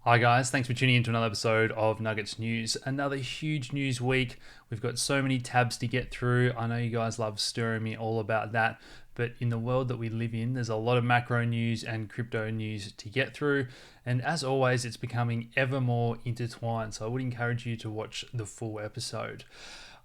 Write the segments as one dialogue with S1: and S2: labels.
S1: Hi guys, thanks for tuning into another episode of Nuggets News. Another huge news week. We've got so many tabs to get through. I know you guys love stirring me all about that, but in the world that we live in, there's a lot of macro news and crypto news to get through. And as always, it's becoming ever more intertwined. So I would encourage you to watch the full episode.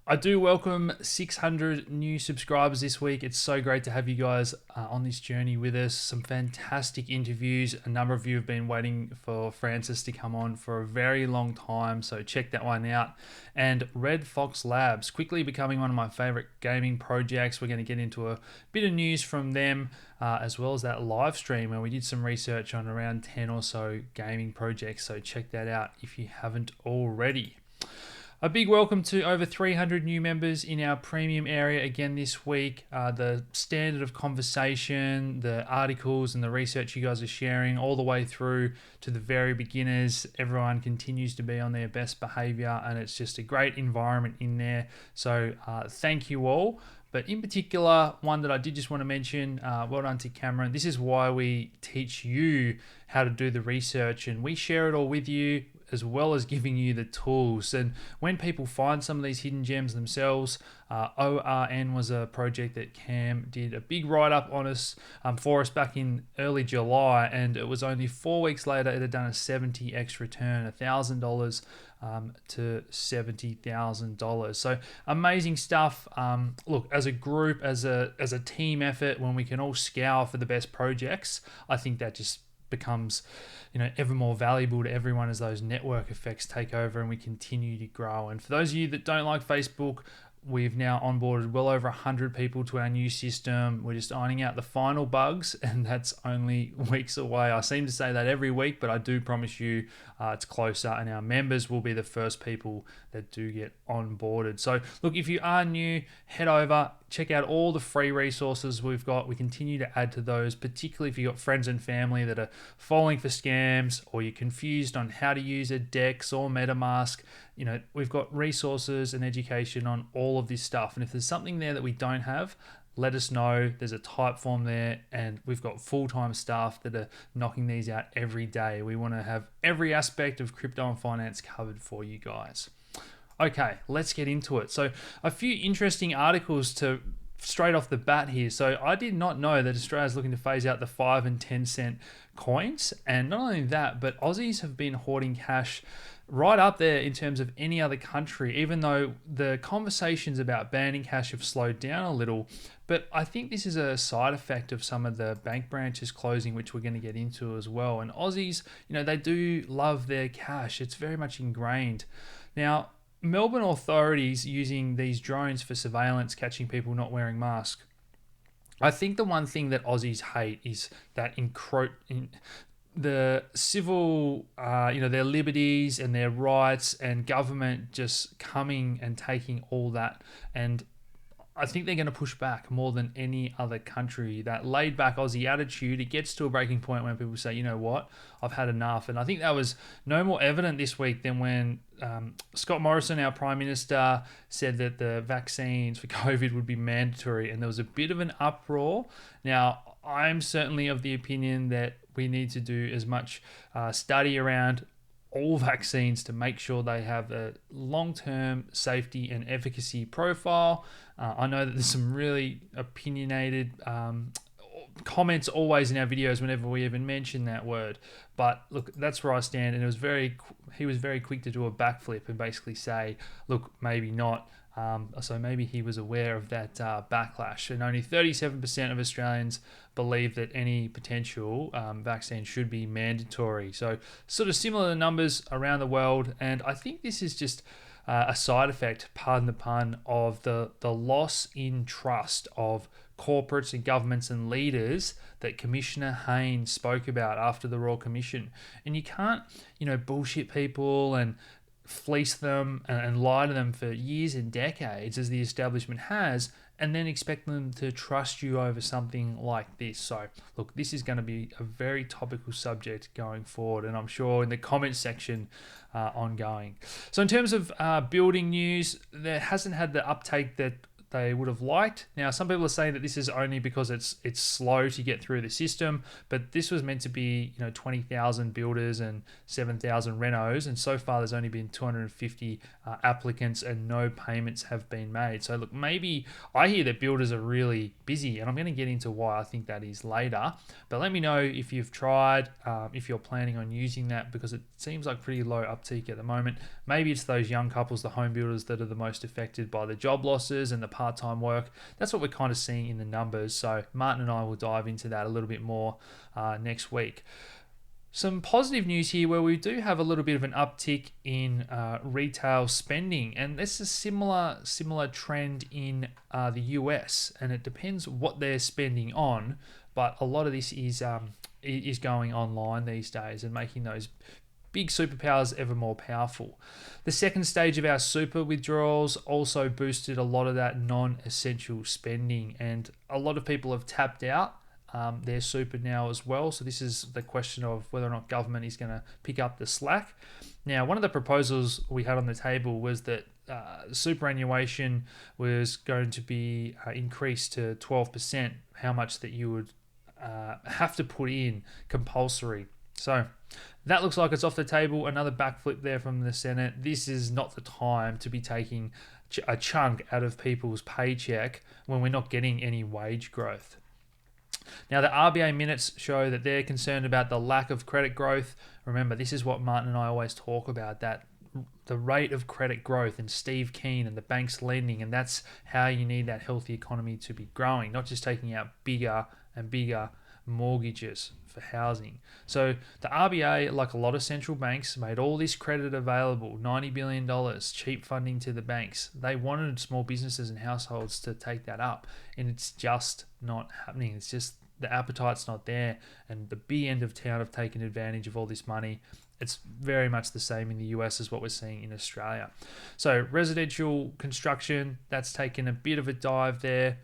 S1: I do welcome 600 new subscribers this week. It's so great to have you guys on this journey with us. Some fantastic interviews. A number of you have been waiting for Francis to come on for a very long time, so check that one out. And Red Fox Labs, quickly becoming one of my favorite gaming projects. We're going to get into a bit of news from them, as well as that live stream where we did some research on around 10 or so gaming projects, so check that out if you haven't already. A big welcome to over 300 new members in our premium area again this week. The standard of conversation, the articles and the research you guys are sharing all the way through to the very beginners. Everyone continues to be on their best behavior and it's just a great environment in there. So thank you all. But in particular, one that I did just want to mention, well done to Cameron. This is why we teach you how to do the research and we share it all with you, as well as giving you the tools. And when people find some of these hidden gems themselves, ORN was a project that Cam did a big write-up on us for us back in early July, and it was only 4 weeks later it had done a 70x return, $1,000 to $70,000. So amazing stuff. Look, as a group, as a team effort, when we can all scour for the best projects, I think that just becomes ever more valuable to everyone as those network effects take over and we continue to grow. And for those of you that don't like Facebook, we've now onboarded well over 100 people to our new system. We're just ironing out the final bugs, and that's only weeks away. I seem to say that every week, but I do promise you it's closer, and our members will be the first people that do get onboarded. So look, if you are new, head over, check out all the free resources we've got. We continue to add to those, particularly if you've got friends and family that are falling for scams or you're confused on how to use a DEX or MetaMask. We've got resources and education on all of this stuff. And if there's something there that we don't have, let us know. There's a type form there, and we've got full-time staff that are knocking these out every day. We want to have every aspect of crypto and finance covered for you guys. Okay, let's get into it. So a few interesting articles to straight off the bat here. So I did not know that Australia is looking to phase out the 5 and 10 cent coins. And not only that, but Aussies have been hoarding cash right up there in terms of any other country, even though the conversations about banning cash have slowed down a little. But I think this is a side effect of some of the bank branches closing, which we're going to get into as well. And Aussies, they do love their cash. It's very much ingrained. Now, Melbourne authorities using these drones for surveillance, catching people not wearing masks. I think the one thing that Aussies hate is that the civil, their liberties and their rights, and government just coming and taking all that. And I think they're going to push back more than any other country. That laid back Aussie attitude, it gets to a breaking point when people say, you know what, I've had enough. And I think that was no more evident this week than when Scott Morrison, our Prime Minister, said that the vaccines for COVID would be mandatory. And there was a bit of an uproar. Now, I'm certainly of the opinion that we need to do as much study around all vaccines to make sure they have a long-term safety and efficacy profile. I know that there's some really opinionated comments always in our videos whenever we even mention that word. But look, that's where I stand. And he was very quick to do a backflip and basically say, look, maybe not. So maybe he was aware of that backlash. And only 37% of Australians believe that any potential vaccine should be mandatory. So sort of similar numbers around the world. And I think this is just a side effect, pardon the pun, of the loss in trust of corporates and governments and leaders that Commissioner Haynes spoke about after the Royal Commission. And you can't, bullshit people and fleece them and lie to them for years and decades, as the establishment has, and then expect them to trust you over something like this. So look, this is going to be a very topical subject going forward, and I'm sure in the comments section ongoing. So in terms of building news, there hasn't had the uptake that they would have liked. Now, some people are saying that this is only because it's slow to get through the system, but this was meant to be 20,000 builders and 7,000 renos, and so far there's only been 250 applicants and no payments have been made. So look, maybe I hear that builders are really busy, and I'm going to get into why I think that is later. But let me know if you've tried, if you're planning on using that, because it seems like pretty low uptake at the moment. Maybe it's those young couples, the home builders, that are the most affected by the job losses and the part-time work. That's what we're kind of seeing in the numbers. So Martin and I will dive into that a little bit more next week. Some positive news here where we do have a little bit of an uptick in retail spending, and this is a similar trend in the US, and it depends what they're spending on, but a lot of this is going online these days and making those big superpowers ever more powerful. The second stage of our super withdrawals also boosted a lot of that non-essential spending, and a lot of people have tapped out their super now as well. So this is the question of whether or not government is going to pick up the slack. Now, one of the proposals we had on the table was that superannuation was going to be increased to 12%, how much that you would have to put in compulsory. So that looks like it's off the table. Another backflip there from the Senate. This is not the time to be taking a chunk out of people's paycheck when we're not getting any wage growth. Now, the RBA minutes show that they're concerned about the lack of credit growth. Remember, this is what Martin and I always talk about, that the rate of credit growth and Steve Keen and the banks lending, and that's how you need that healthy economy to be growing, not just taking out bigger and bigger mortgages for housing. So the RBA, like a lot of central banks, made all this credit available, $90 billion, cheap funding to the banks. They wanted small businesses and households to take that up, and it's just not happening. It's just the appetite's not there, and the big end of town have taken advantage of all this money. It's very much the same in the US as what we're seeing in Australia. So residential construction, that's taken a bit of a dive there.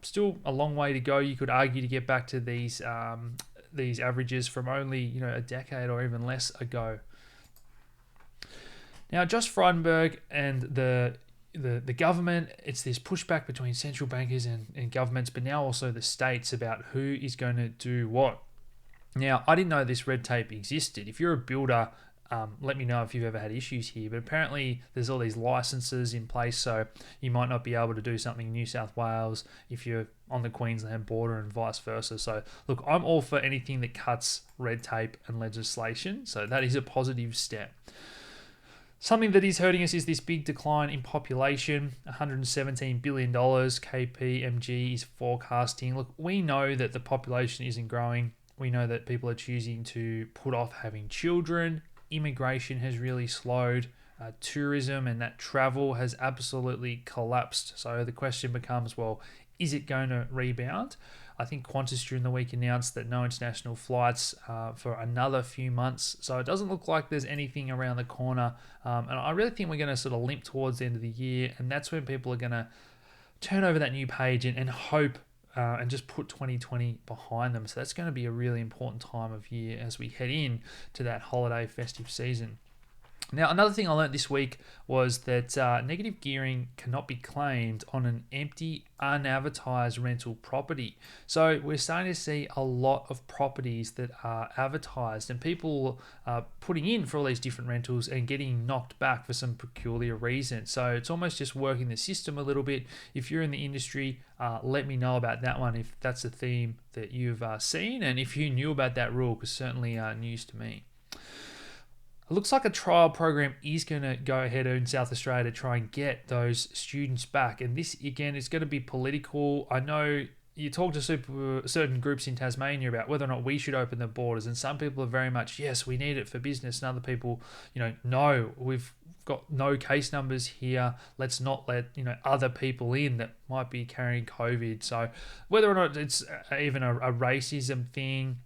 S1: Still a long way to go, you could argue, to get back to these averages from only a decade or even less ago. Now, Josh Frydenberg and the government, it's this pushback between central bankers and governments, but now also the states about who is going to do what. Now, I didn't know this red tape existed. If you're a builder, let me know if you've ever had issues here, but apparently there's all these licenses in place, so you might not be able to do something in New South Wales if you're on the Queensland border and vice versa. So look, I'm all for anything that cuts red tape and legislation, so that is a positive step. Something that is hurting us is this big decline in population, $117 billion KPMG is forecasting. Look, we know that the population isn't growing. We know that people are choosing to put off having children. Immigration has really slowed. Tourism and that travel has absolutely collapsed. So the question becomes, well, is it going to rebound? I think Qantas during the week announced that no international flights for another few months. So it doesn't look like there's anything around the corner. And I really think we're going to sort of limp towards the end of the year. And that's when people are going to turn over that new page and hope and just put 2020 behind them. So that's going to be a really important time of year as we head in to that holiday festive season. Now, another thing I learned this week was that negative gearing cannot be claimed on an empty, unadvertised rental property. So we're starting to see a lot of properties that are advertised and people are putting in for all these different rentals and getting knocked back for some peculiar reason. So it's almost just working the system a little bit. If you're in the industry, let me know about that one if that's a theme that you've seen, and if you knew about that rule, because certainly news to me. It looks like a trial program is going to go ahead in South Australia to try and get those students back. And this, again, is going to be political. I know you talk to certain groups in Tasmania about whether or not we should open the borders. And some people are very much, yes, we need it for business. And other people, no, we've got no case numbers here. Let's not let, other people in that might be carrying COVID. So whether or not it's even a racism thing,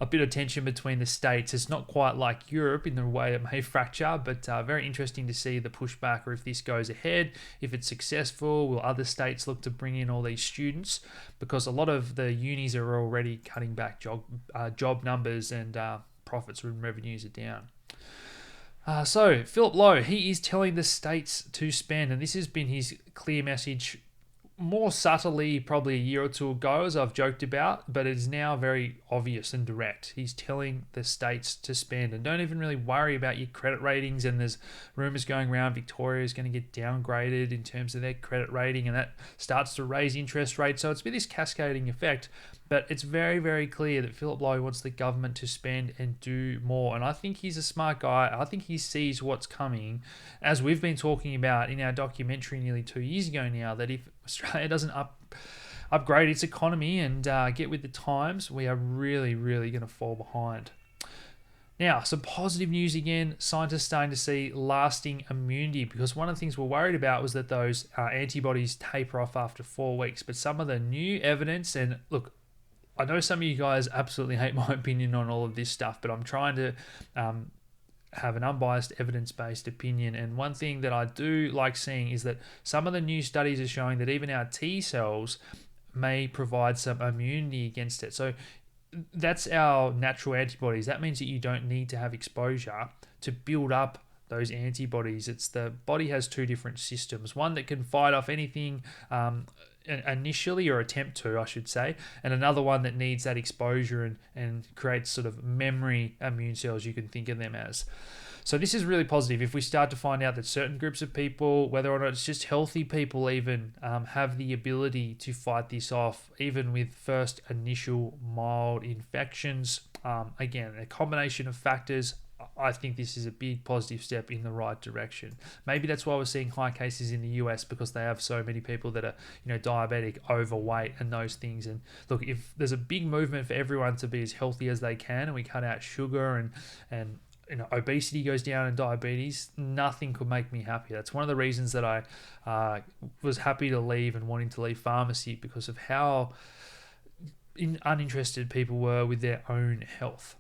S1: a bit of tension between the states. It's not quite like Europe in the way it may fracture, but very interesting to see the pushback, or if this goes ahead, if it's successful, will other states look to bring in all these students? Because a lot of the unis are already cutting back job numbers, and profits and revenues are down. So Philip Lowe, he is telling the states to spend, and this has been his clear message more subtly probably a year or two ago, as I've joked about, but it is now very obvious and direct. He's telling the states to spend, and don't even really worry about your credit ratings. And there's rumors going around Victoria is going to get downgraded in terms of their credit rating, and that starts to raise interest rates. So it's been this cascading effect, but it's very, very clear that Philip Lowe wants the government to spend and do more. And I think he's a smart guy. I think he sees what's coming, as we've been talking about in our documentary nearly 2 years ago now, that if Australia doesn't upgrade its economy and get with the times, we are really, really going to fall behind. Now, some positive news again. Scientists starting to see lasting immunity, because one of the things we're worried about was that those antibodies taper off after 4 weeks. But some of the new evidence, and look, I know some of you guys absolutely hate my opinion on all of this stuff, but I'm trying to have an unbiased evidence-based opinion. And one thing that I do like seeing is that some of the new studies are showing that even our T cells may provide some immunity against it. So that's our natural antibodies. That means that you don't need to have exposure to build up those antibodies. It's the body has two different systems, one that can fight off anything initially, or attempt to, I should say, and another one that needs that exposure and creates sort of memory immune cells, you can think of them as. So this is really positive. If we start to find out that certain groups of people, whether or not it's just healthy people even, have the ability to fight this off, even with first initial mild infections, again, a combination of factors, I think this is a big positive step in the right direction. Maybe that's why we're seeing high cases in the US, because they have so many people that are, diabetic, overweight, and those things. And look, if there's a big movement for everyone to be as healthy as they can, and we cut out sugar and obesity goes down and diabetes, nothing could make me happier. That's one of the reasons that I was happy to leave and wanting to leave pharmacy, because of how uninterested people were with their own health.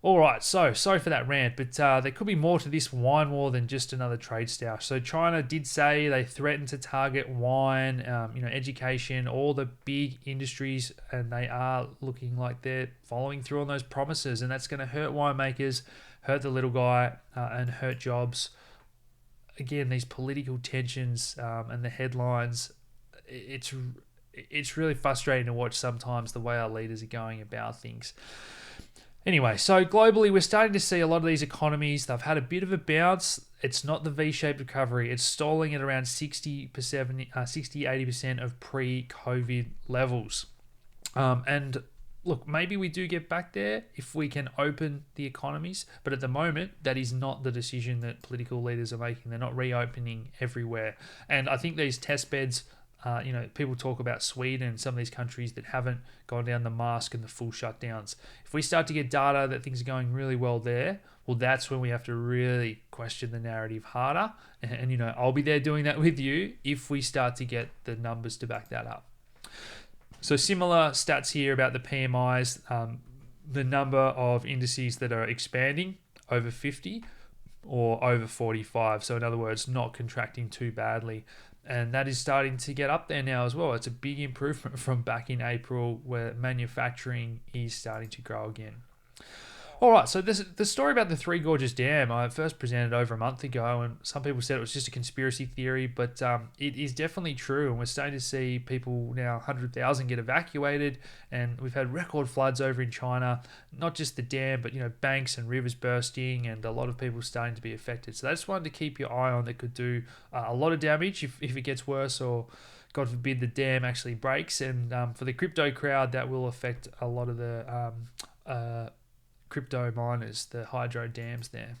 S1: All right, so sorry for that rant, but there could be more to this wine war than just another trade stoush. So China did say they threatened to target wine, education, all the big industries, and they are looking like they're following through on those promises, and that's going to hurt winemakers, hurt the little guy, and hurt jobs. Again, these political tensions and the headlines, it's really frustrating to watch sometimes the way our leaders are going about things. Anyway, so globally, we're starting to see a lot of these economies, they've had a bit of a bounce. It's not the V-shaped recovery. It's stalling at around 60-80% of pre-COVID levels. And look, maybe we do get back there if we can open the economies. But at the moment, that is not the decision that political leaders are making. They're not reopening everywhere. And I think these test beds, people talk about Sweden and some of these countries that haven't gone down the mask and the full shutdowns. If we start to get data that things are going really well there, well, that's when we have to really question the narrative harder. And I'll be there doing that with you if we start to get the numbers to back that up. So similar stats here about the PMIs, the number of indices that are expanding over 50 or over 45. So in other words, not contracting too badly. And that is starting to get up there now as well. It's a big improvement from back in April, where manufacturing is starting to grow again. All right, so the story about the Three Gorges Dam, I first presented over a month ago, and some people said it was just a conspiracy theory, but it is definitely true, and we're starting to see people now, 100,000 get evacuated, and we've had record floods over in China, not just the dam, but banks and rivers bursting, and a lot of people starting to be affected. So that's one to keep your eye on that could do a lot of damage if it gets worse, or God forbid the dam actually breaks. And for the crypto crowd, that will affect a lot of the crypto miners, the hydro dams there.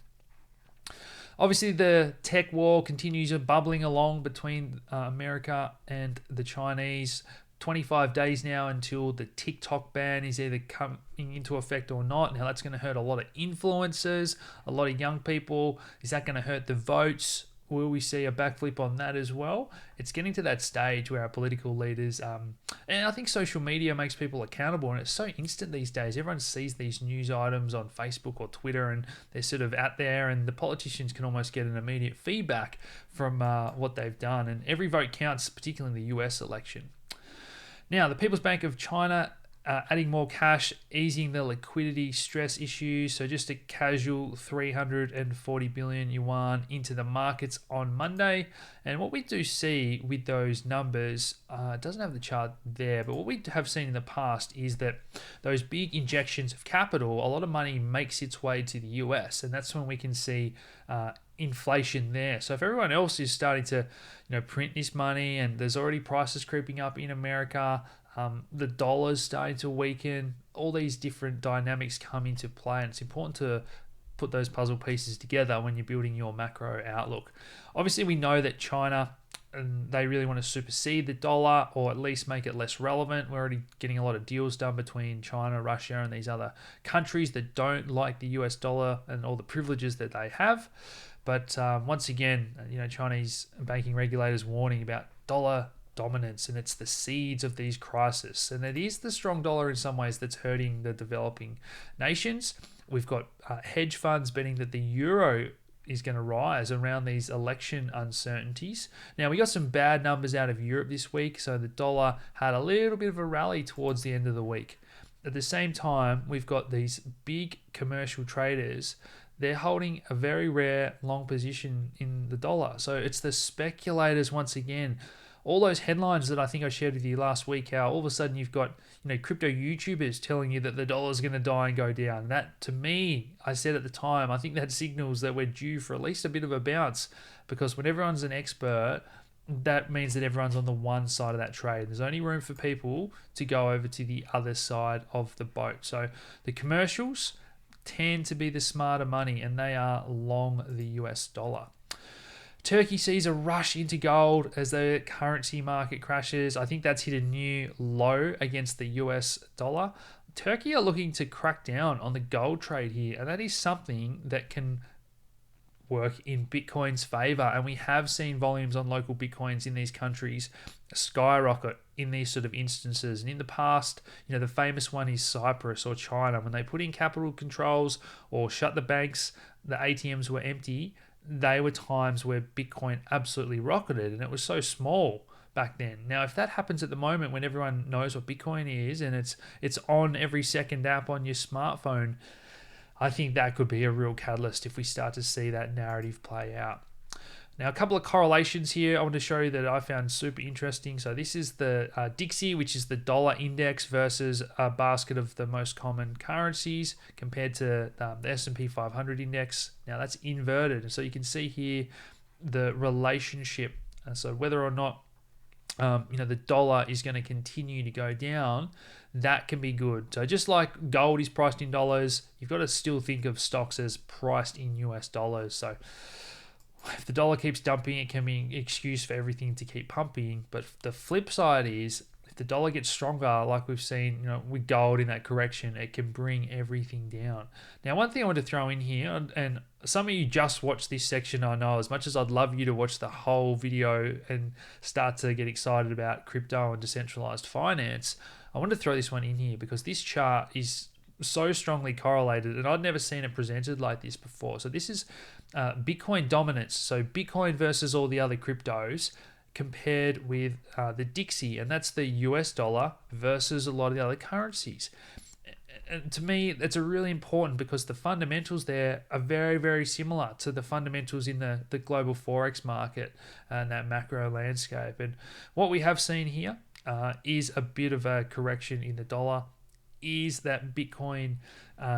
S1: Obviously, the tech war continues bubbling along between America and the Chinese. 25 days now until the TikTok ban is either coming into effect or not. Now, that's going to hurt a lot of influencers, a lot of young people. Is that going to hurt the votes? Will we see a backflip on that as well? It's getting to that stage where our political leaders, and I think social media makes people accountable, and it's so instant these days. Everyone sees these news items on Facebook or Twitter, and they're sort of out there, and the politicians can almost get an immediate feedback from what they've done, and every vote counts, particularly in the US election. Now, the People's Bank of China adding more cash, easing the liquidity stress issues. So just a casual 340 billion yuan into the markets on Monday. And what we do see with those numbers, it doesn't have the chart there, but what we have seen in the past is that those big injections of capital, a lot of money makes its way to the US, and that's when we can see inflation there. So if everyone else is starting to print this money, and there's already prices creeping up in America, the dollar's starting to weaken, all these different dynamics come into play, and it's important to put those puzzle pieces together when you're building your macro outlook. Obviously, we know that China, and they really want to supersede the dollar, or at least make it less relevant. We're already getting a lot of deals done between China, Russia, and these other countries that don't like the US dollar and all the privileges that they have. But once again, Chinese banking regulators warning about dollar dominance, and it's the seeds of these crises. And it is the strong dollar in some ways that's hurting the developing nations. We've got hedge funds betting that the euro is going to rise around these election uncertainties. Now, we got some bad numbers out of Europe this week, so the dollar had a little bit of a rally towards the end of the week. At the same time, we've got these big commercial traders. They're holding a very rare long position in the dollar. So it's the speculators once again. All those headlines that I think I shared with you last week, how all of a sudden you've got crypto YouTubers telling you that the dollar's going to die and go down. That, to me, I said at the time, I think that signals that we're due for at least a bit of a bounce, because when everyone's an expert, that means that everyone's on the one side of that trade. There's only room for people to go over to the other side of the boat. So the commercials tend to be the smarter money, and they are long the US dollar. Turkey sees a rush into gold as the currency market crashes. I think that's hit a new low against the US dollar. Turkey are looking to crack down on the gold trade here, and that is something that can work in Bitcoin's favor. And we have seen volumes on local Bitcoins in these countries skyrocket in these sort of instances. And in the past, the famous one is Cyprus or China. When they put in capital controls or shut the banks, the ATMs were empty. They were times where Bitcoin absolutely rocketed, and it was so small back then. Now, if that happens at the moment when everyone knows what Bitcoin is and it's on every second app on your smartphone, I think that could be a real catalyst if we start to see that narrative play out. Now, a couple of correlations here I want to show you that I found super interesting. So this is the Dixie, which is the dollar index versus a basket of the most common currencies compared to the S&P 500 index. Now that's inverted. So you can see here the relationship. So whether or not the dollar is going to continue to go down, that can be good. So just like gold is priced in dollars, you've got to still think of stocks as priced in US dollars. So if the dollar keeps dumping, it can be an excuse for everything to keep pumping. But the flip side is, if the dollar gets stronger, like we've seen, with gold in that correction, it can bring everything down. Now, one thing I want to throw in here, and some of you just watched this section, I know, as much as I'd love you to watch the whole video and start to get excited about crypto and decentralized finance, I want to throw this one in here because this chart is so strongly correlated, and I'd never seen it presented like this before. So this is Bitcoin dominance. So Bitcoin versus all the other cryptos compared with the Dixie, and that's the US dollar versus a lot of the other currencies. And to me, that's a really important because the fundamentals there are very, very similar to the fundamentals in the global Forex market and that macro landscape. And what we have seen here is a bit of a correction in the dollar. Is that Bitcoin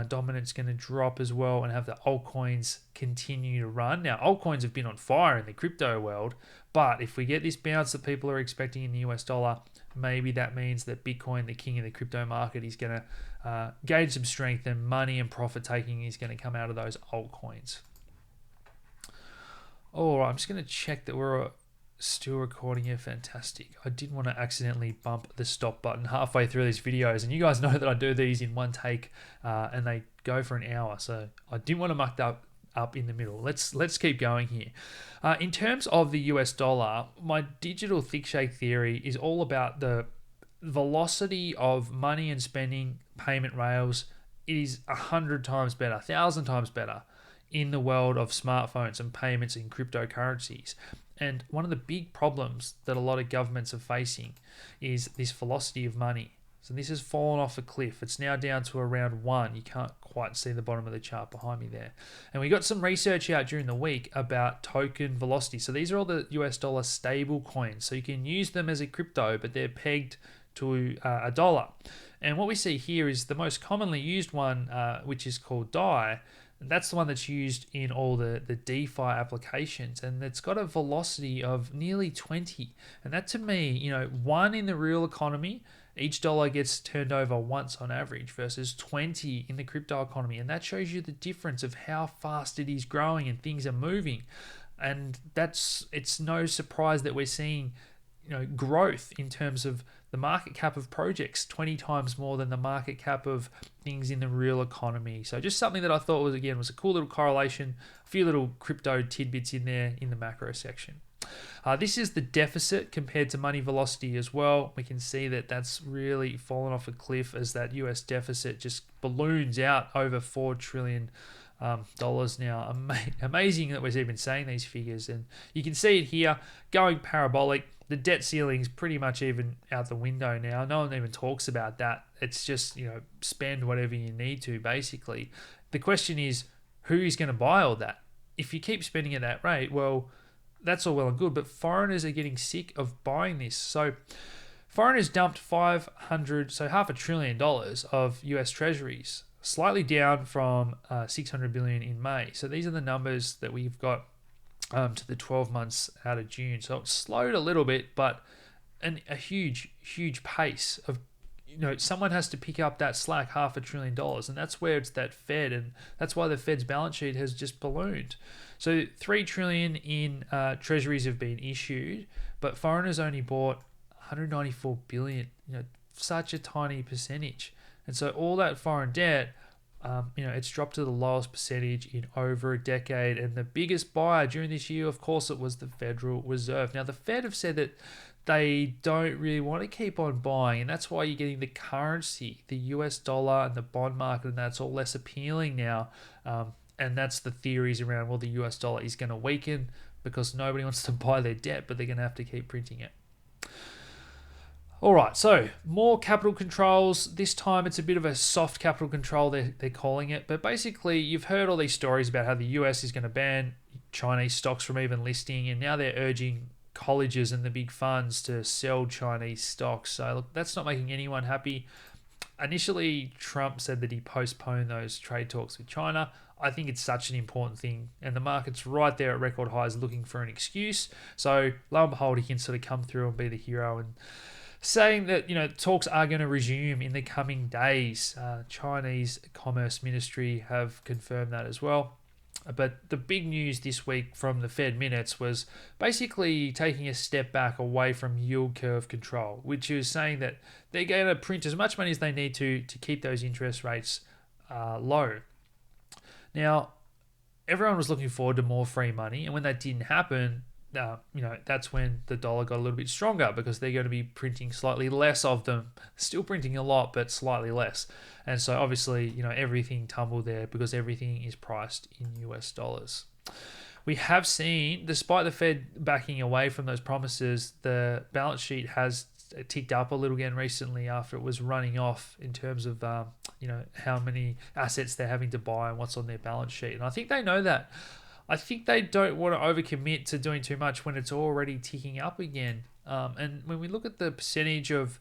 S1: dominance going to drop as well and have the altcoins continue to run? Now, altcoins have been on fire in the crypto world, but if we get this bounce that people are expecting in the US dollar, maybe that means that Bitcoin, the king of the crypto market, is going to gain some strength, and money and profit taking is going to come out of those altcoins. All right, I'm just going to check that we're still recording here. Fantastic. I didn't want to accidentally bump the stop button halfway through these videos, and you guys know that I do these in one take and they go for an hour, so I didn't want to muck that up in the middle. Let's keep going here. In terms of the US dollar, my digital thick shake theory is all about the velocity of money and spending payment rails. It is 100 times better, 1,000 times better in the world of smartphones and payments and cryptocurrencies. And one of the big problems that a lot of governments are facing is this velocity of money. So this has fallen off a cliff. It's now down to around 1. You can't quite see the bottom of the chart behind me there. And we got some research out during the week about token velocity. So these are all the US dollar stable coins. So you can use them as a crypto, but they're pegged to a dollar. And what we see here is the most commonly used one, which is called DAI. That's the one that's used in all the DeFi applications, and it's got a velocity of nearly 20. And that, to me, 1 in the real economy, each dollar gets turned over once on average, versus 20 in the crypto economy. And that shows you the difference of how fast it is growing and things are moving. And it's no surprise that we're seeing growth in terms of the market cap of projects 20 times more than the market cap of things in the real economy. So just something that I thought was a cool little correlation, a few little crypto tidbits in there in the macro section. This is the deficit compared to money velocity as well. We can see that that's really fallen off a cliff as that US deficit just balloons out over $4 trillion now. Amazing that we're even saying these figures, and you can see it here going parabolic. The debt ceiling's pretty much even out the window now. No one even talks about that. It's just, spend whatever you need to, basically. The question is, who is going to buy all that? If you keep spending at that rate, well, that's all well and good, but foreigners are getting sick of buying this. So foreigners dumped half $500 billion of US treasuries, slightly down from 600 billion in May. So these are the numbers that we've got to the 12 months out of June. So it's slowed a little bit, but a huge pace of, someone has to pick up that slack, $500 billion. And that's where it's that Fed. And that's why the Fed's balance sheet has just ballooned. So 3 trillion in treasuries have been issued, but foreigners only bought 194 billion, such a tiny percentage. And so all that foreign debt, it's dropped to the lowest percentage in over a decade. And the biggest buyer during this year, of course, it was the Federal Reserve. Now, the Fed have said that they don't really want to keep on buying, and that's why you're getting the currency, the US dollar and the bond market, and that's all less appealing now. And that's the theories around, well, the US dollar is going to weaken because nobody wants to buy their debt, but they're going to have to keep printing it. All right, so more capital controls. This time it's a bit of a soft capital control, they're calling it. But basically, you've heard all these stories about how the US is going to ban Chinese stocks from even listing, and now they're urging colleges and the big funds to sell Chinese stocks. So look, that's not making anyone happy. Initially, Trump said that he postponed those trade talks with China. I think it's such an important thing, and the market's right there at record highs looking for an excuse. So lo and behold, he can sort of come through and be the hero and saying that talks are going to resume in the coming days. Chinese Commerce Ministry have confirmed that as well. But the big news this week from the Fed minutes was basically taking a step back away from yield curve control, which is saying that they're going to print as much money as they need to keep those interest rates low. Now, everyone was looking forward to more free money, and when that didn't happen, that's when the dollar got a little bit stronger because they're going to be printing slightly less of them, still printing a lot, but slightly less. And so obviously, everything tumbled there because everything is priced in US dollars. We have seen, despite the Fed backing away from those promises, the balance sheet has ticked up a little again recently after it was running off in terms of, how many assets they're having to buy and what's on their balance sheet. And I think they know that. I think they don't want to overcommit to doing too much when it's already ticking up again. And when we look at the percentage of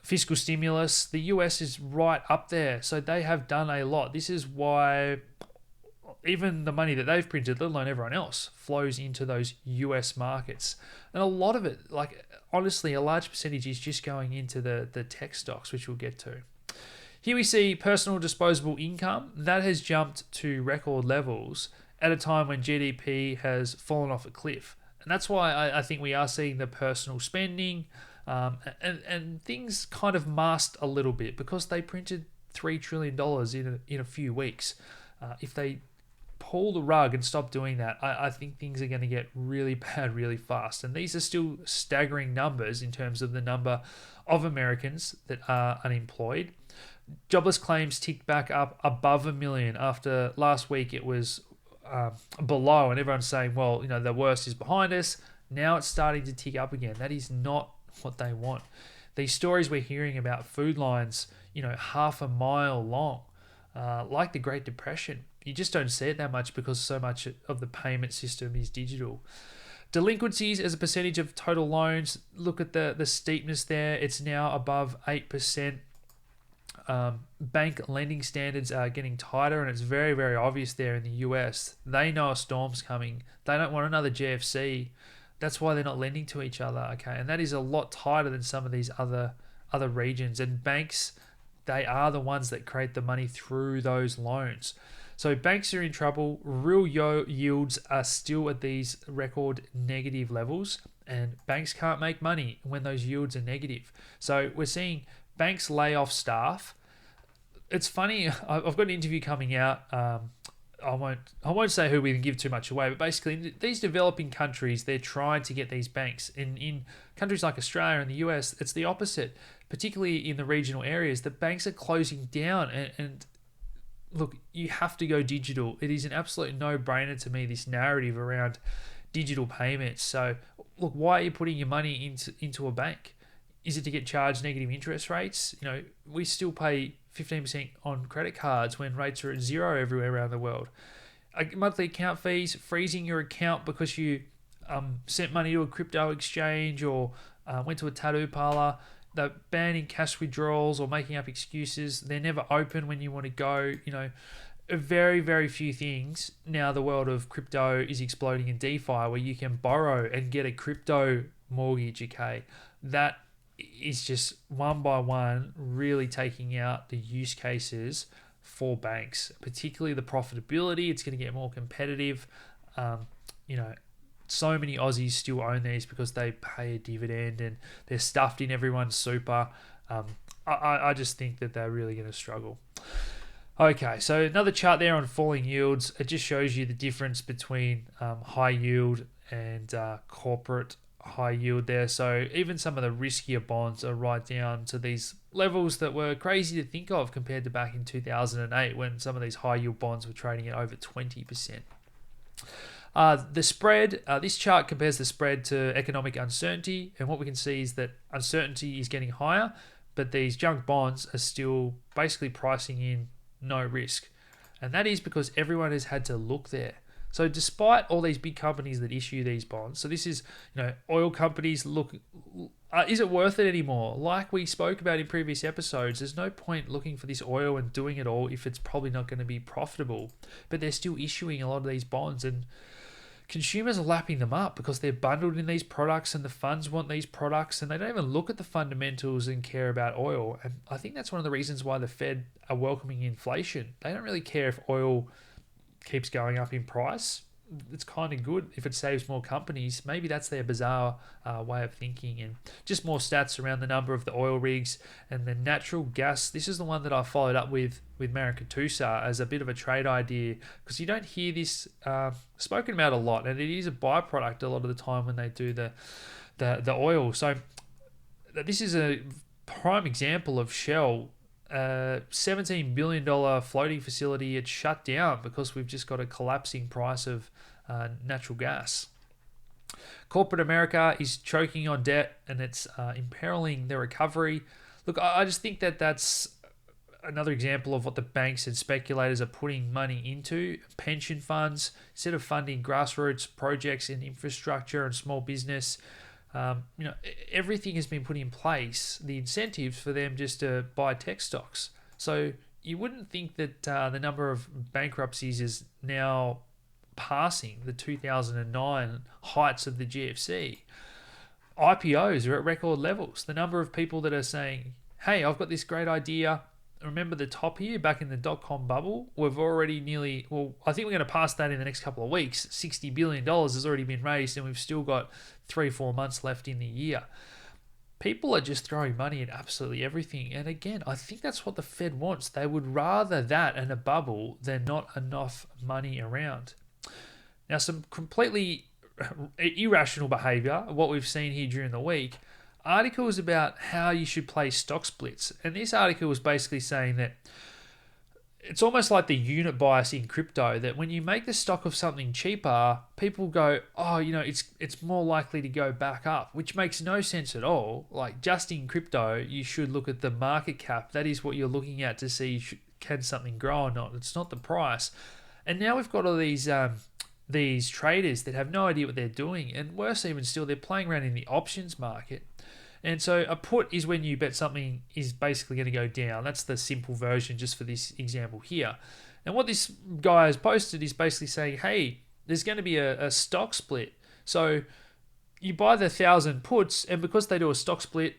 S1: fiscal stimulus, the US is right up there. So they have done a lot. This is why even the money that they've printed, let alone everyone else, flows into those US markets. And a lot of it, honestly, a large percentage is just going into the tech stocks, which we'll get to. Here we see personal disposable income. That has jumped to record levels at a time when GDP has fallen off a cliff. And that's why I think we are seeing the personal spending and things kind of masked a little bit because they printed $3 trillion in a few weeks. If they pull the rug and stop doing that, I think things are going to get really bad really fast. And these are still staggering numbers in terms of the number of Americans that are unemployed. Jobless claims ticked back up above 1 million after last week it was below, and everyone's saying, well, the worst is behind us. Now it's starting to tick up again. That is not what they want. These stories we're hearing about food lines, half a mile long, like the Great Depression. You just don't see it that much because so much of the payment system is digital. Delinquencies as a percentage of total loans, look at the steepness there. It's now above 8%. Bank lending standards are getting tighter, and it's very, very obvious there in the US. They know a storm's coming. They don't want another GFC. That's why they're not lending to each other, okay? And that is a lot tighter than some of these other regions. And banks, they are the ones that create the money through those loans. So banks are in trouble. Real yields are still at these record negative levels, and banks can't make money when those yields are negative. So we're seeing banks lay off staff. It's funny. I've got an interview coming out. I won't say who we can give too much away, but basically these developing countries, they're trying to get these banks. In countries like Australia and the US, it's the opposite. Particularly in the regional areas, the banks are closing down, and look, you have to go digital. It is an absolute no-brainer to me, this narrative around digital payments. So look, why are you putting your money into a bank? Is it to get charged negative interest rates? We still pay 15% on credit cards when rates are at zero everywhere around the world. Monthly account fees, freezing your account because you sent money to a crypto exchange or went to a tattoo parlor. They're banning cash withdrawals or making up excuses. They're never open when you want to go. Very, very few things. Now the world of crypto is exploding in DeFi, where you can borrow and get a crypto mortgage, okay? That is just one by one really taking out the use cases for banks, particularly the profitability. It's going to get more competitive. So many Aussies still own these because they pay a dividend and they're stuffed in everyone's super. I just think that they're really going to struggle. Okay, so another chart there on falling yields. It just shows you the difference between high yield and corporate high yield there. So even some of the riskier bonds are right down to these levels that were crazy to think of compared to back in 2008 when some of these high yield bonds were trading at over 20%. The spread, this chart compares the spread to economic uncertainty, and what we can see is that uncertainty is getting higher, but these junk bonds are still basically pricing in no risk. And that is because everyone has had to look there. So despite all these big companies that issue these bonds, so this is, oil companies look, is it worth it anymore? Like we spoke about in previous episodes, there's no point looking for this oil and doing it all if it's probably not going to be profitable. But they're still issuing a lot of these bonds, and consumers are lapping them up because they're bundled in these products and the funds want these products, and they don't even look at the fundamentals and care about oil. And I think that's one of the reasons why the Fed are welcoming inflation. They don't really care if oil keeps going up in price. It's kind of good if it saves more companies. Maybe that's their bizarre way of thinking. And just more stats around the number of the oil rigs and the natural gas. This is the one that I followed up with Maracatusa as a bit of a trade idea, because you don't hear this spoken about a lot, and it is a byproduct a lot of the time when they do the oil. So this is a prime example of Shell. $17 billion floating facility. It's shut down because we've just got a collapsing price of natural gas. Corporate America is choking on debt, and it's imperiling their recovery. Look, I just think that that's another example of what the banks and speculators are putting money into. Pension funds, instead of funding grassroots projects in infrastructure and small business, everything has been put in place, the incentives for them just to buy tech stocks. So you wouldn't think that the number of bankruptcies is now passing the 2009 heights of the GFC. IPOs are at record levels. The number of people that are saying, hey, I've got this great idea. Remember the top here back in the dot-com bubble? We've already I think we're going to pass that in the next couple of weeks. $60 billion has already been raised, and we've still got 3-4 months left in the year. People are just throwing money at absolutely everything. And again, I think that's what the Fed wants. They would rather that and a bubble than not enough money around. Now, some completely irrational behavior, what we've seen here during the week, articles about how you should play stock splits. And this article was basically saying that it's almost like the unit bias in crypto, that when you make the stock of something cheaper, people go, oh, it's more likely to go back up, which makes no sense at all. Like, just in crypto, you should look at the market cap. That is what you're looking at to see can something grow or not. It's not the price. And now we've got all these traders that have no idea what they're doing, and worse even still, they're playing around in the options market. And so a put is when you bet something is basically going to go down. That's the simple version just for this example here. And what this guy has posted is basically saying, hey, there's going to be a stock split. So you buy the 1,000 puts, and because they do a stock split,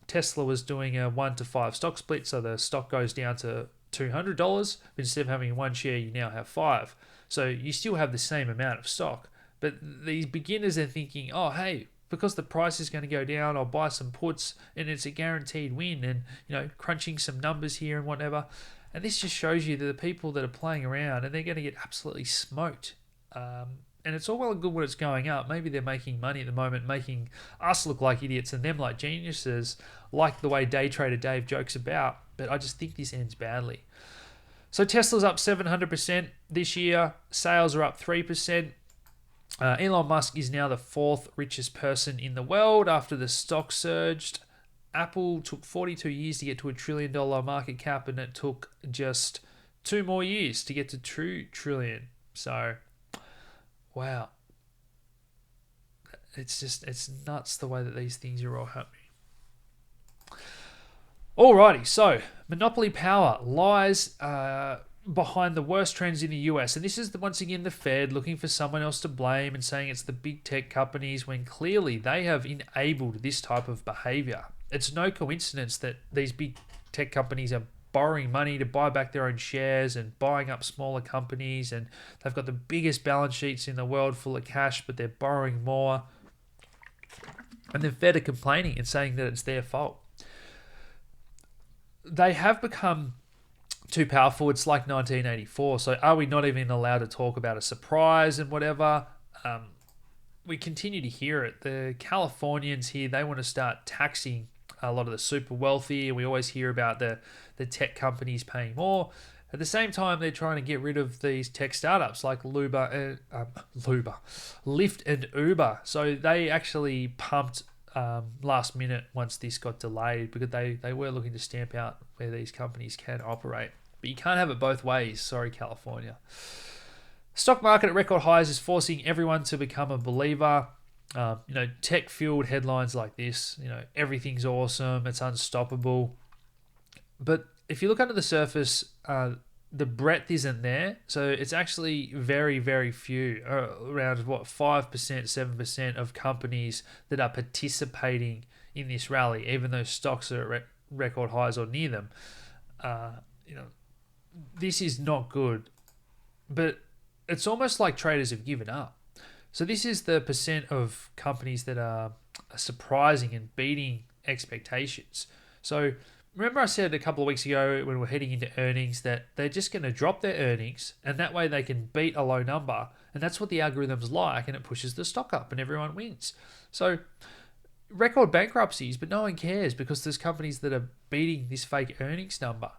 S1: Tesla was doing a 1 to 5 stock split, so the stock goes down to $200. But instead of having one share, you now have 5. So you still have the same amount of stock. But these beginners are thinking, oh, hey, because the price is going to go down, I'll buy some puts and it's a guaranteed win, and crunching some numbers here and whatever. And this just shows you that the people that are playing around, and they're going to get absolutely smoked. And it's all well and good when it's going up. Maybe they're making money at the moment, making us look like idiots and them like geniuses, like the way Day Trader Dave jokes about. But I just think this ends badly. So Tesla's up 700% this year. Sales are up 3%. Elon Musk is now the 4th richest person in the world after the stock surged. Apple took 42 years to get to $1 trillion market cap, and it took just 2 more years to get to $2 trillion. So, wow. It's nuts the way that these things are all happening. Alrighty, so monopoly power lies behind the worst trends in the US. And this is, once again, the Fed looking for someone else to blame and saying it's the big tech companies, when clearly they have enabled this type of behavior. It's no coincidence that these big tech companies are borrowing money to buy back their own shares and buying up smaller companies, and they've got the biggest balance sheets in the world full of cash, but they're borrowing more. And the Fed are complaining and saying that it's their fault. They have become too powerful. It's like 1984. So are we not even allowed to talk about a surprise and whatever? We continue to hear it. The Californians here, they want to start taxing a lot of the super wealthy. And we always hear about the tech companies paying more. At the same time, they're trying to get rid of these tech startups like Lyft and Uber. So they actually pumped last minute once this got delayed, because they were looking to stamp out where these companies can operate. But you can't have it both ways. Sorry, California. Stock market at record highs is forcing everyone to become a believer. Tech-fueled headlines like this, everything's awesome, it's unstoppable. But if you look under the surface, the breadth isn't there. So it's actually very, very few, around 5%, 7% of companies that are participating in this rally, even though stocks are at record highs or near them. This is not good. But it's almost like traders have given up. So this is the percent of companies that are surprising and beating expectations. So remember I said a couple of weeks ago when we're heading into earnings that they're just going to drop their earnings, and that way they can beat a low number. And that's what the algorithm's like, and it pushes the stock up and everyone wins. So record bankruptcies, but no one cares because there's companies that are beating this fake earnings number.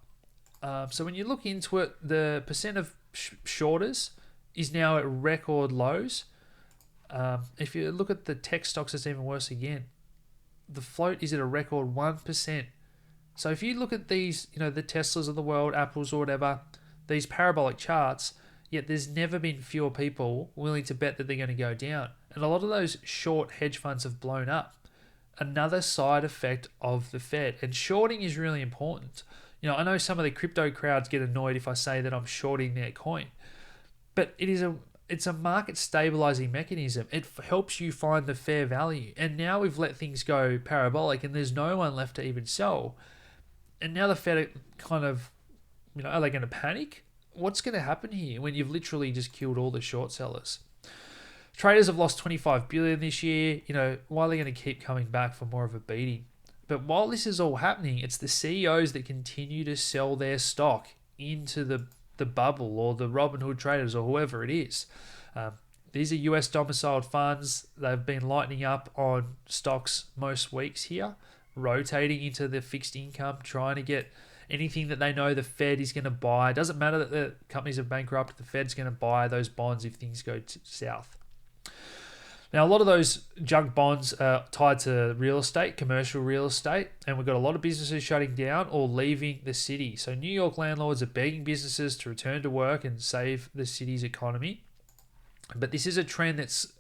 S1: So when you look into it, the percent of shorters is now at record lows. If you look at the tech stocks, it's even worse again. The float is at a record 1%. So if you look at these, the Teslas of the world, Apples or whatever, these parabolic charts, yet there's never been fewer people willing to bet that they're going to go down. And a lot of those short hedge funds have blown up. Another side effect of the Fed. And shorting is really important. I know some of the crypto crowds get annoyed if I say that I'm shorting their coin. But it's a market stabilising mechanism. It helps you find the fair value. And now we've let things go parabolic and there's no one left to even sell. And now the Fed are kind of, are they going to panic? What's going to happen here when you've literally just killed all the short sellers? Traders have lost 25 billion this year. Why are they going to keep coming back for more of a beating? But while this is all happening, it's the CEOs that continue to sell their stock into the bubble or the Robinhood traders or whoever it is. These are US domiciled funds. They've been lightening up on stocks most weeks here, rotating into the fixed income, trying to get anything that they know the Fed is going to buy. It doesn't matter that the companies are bankrupt, the Fed's going to buy those bonds if things go south. Now, a lot of those junk bonds are tied to real estate, commercial real estate, and we've got a lot of businesses shutting down or leaving the city. So New York landlords are begging businesses to return to work and save the city's economy. But this is a trend that's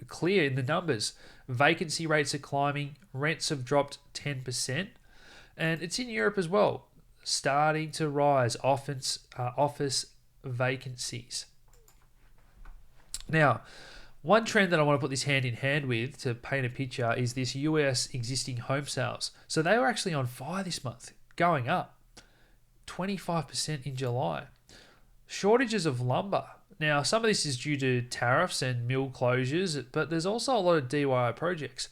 S1: clear in the numbers. Vacancy rates are climbing, rents have dropped 10%, and it's in Europe as well, starting to rise, office vacancies. Now, one trend that I want to put this hand in hand with to paint a picture is this US existing home sales. So they were actually on fire this month, going up 25% in July. Shortages of lumber. Now, some of this is due to tariffs and mill closures, but there's also a lot of DIY projects.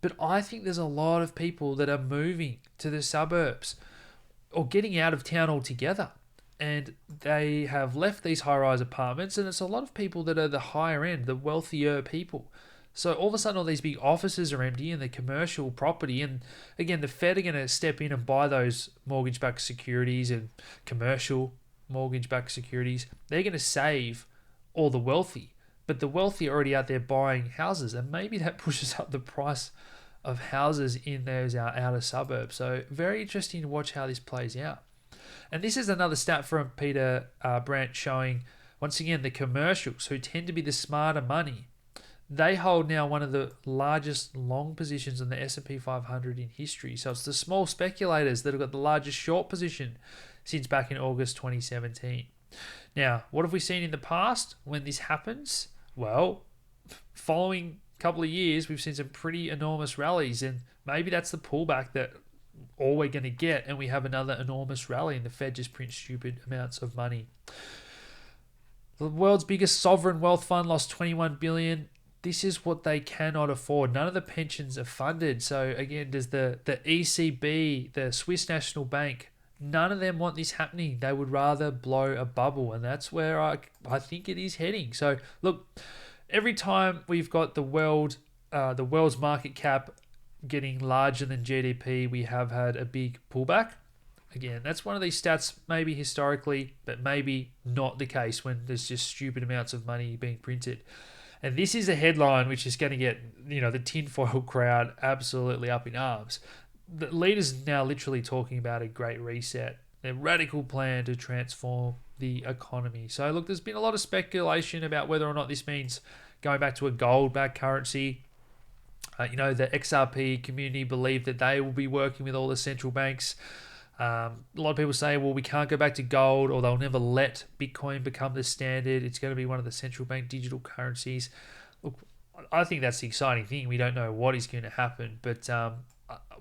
S1: But I think there's a lot of people that are moving to the suburbs or getting out of town altogether. And they have left these high-rise apartments, and it's a lot of people that are the higher end, the wealthier people. So all of a sudden, all these big offices are empty and the commercial property, and again, the Fed are going to step in and buy those mortgage-backed securities and commercial mortgage-backed securities. They're going to save all the wealthy, but the wealthy are already out there buying houses, and maybe that pushes up the price of houses in those outer suburbs. So very interesting to watch how this plays out. And this is another stat from Peter Brandt showing, once again, the commercials, who tend to be the smarter money. They hold now one of the largest long positions in the S&P 500 in history. So it's the small speculators that have got the largest short position since back in August 2017. Now, what have we seen in the past when this happens? Well, following a couple of years, we've seen some pretty enormous rallies, and maybe that's the pullback that all we're going to get, and we have another enormous rally and the Fed just prints stupid amounts of money. The world's biggest sovereign wealth fund lost 21 billion. This is what they cannot afford. None of the pensions are funded. So again, does the ECB, the Swiss National Bank, none of them want this happening. They would rather blow a bubble, and that's where I think it is heading. So look, every time we've got the world's market cap getting larger than GDP, we have had a big pullback. Again, that's one of these stats, maybe historically, but maybe not the case when there's just stupid amounts of money being printed. And this is a headline which is going to get, the tinfoil crowd absolutely up in arms. The leaders are now literally talking about a great reset, a radical plan to transform the economy. So look, there's been a lot of speculation about whether or not this means going back to a gold-backed currency. The XRP community believe that they will be working with all the central banks. A lot of people say, well, we can't go back to gold, or they'll never let Bitcoin become the standard. It's going to be one of the central bank digital currencies. Look, I think that's the exciting thing. We don't know what is going to happen. But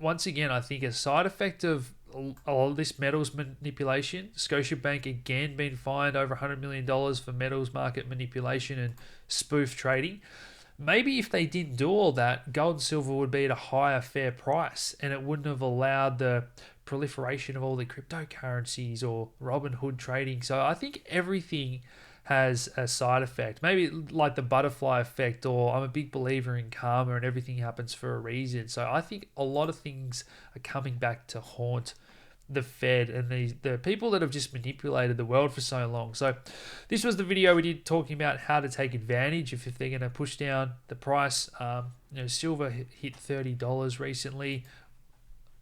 S1: once again, I think a side effect of all of this metals manipulation, Scotiabank again been fined over $100 million for metals market manipulation and spoof trading. Maybe if they didn't do all that, gold and silver would be at a higher fair price, and it wouldn't have allowed the proliferation of all the cryptocurrencies or Robinhood trading. So I think everything has a side effect, maybe like the butterfly effect, or I'm a big believer in karma and everything happens for a reason. So I think a lot of things are coming back to haunt the Fed and the people that have just manipulated the world for so long. So this was the video we did talking about how to take advantage if they're going to push down the price. Silver hit $30 recently.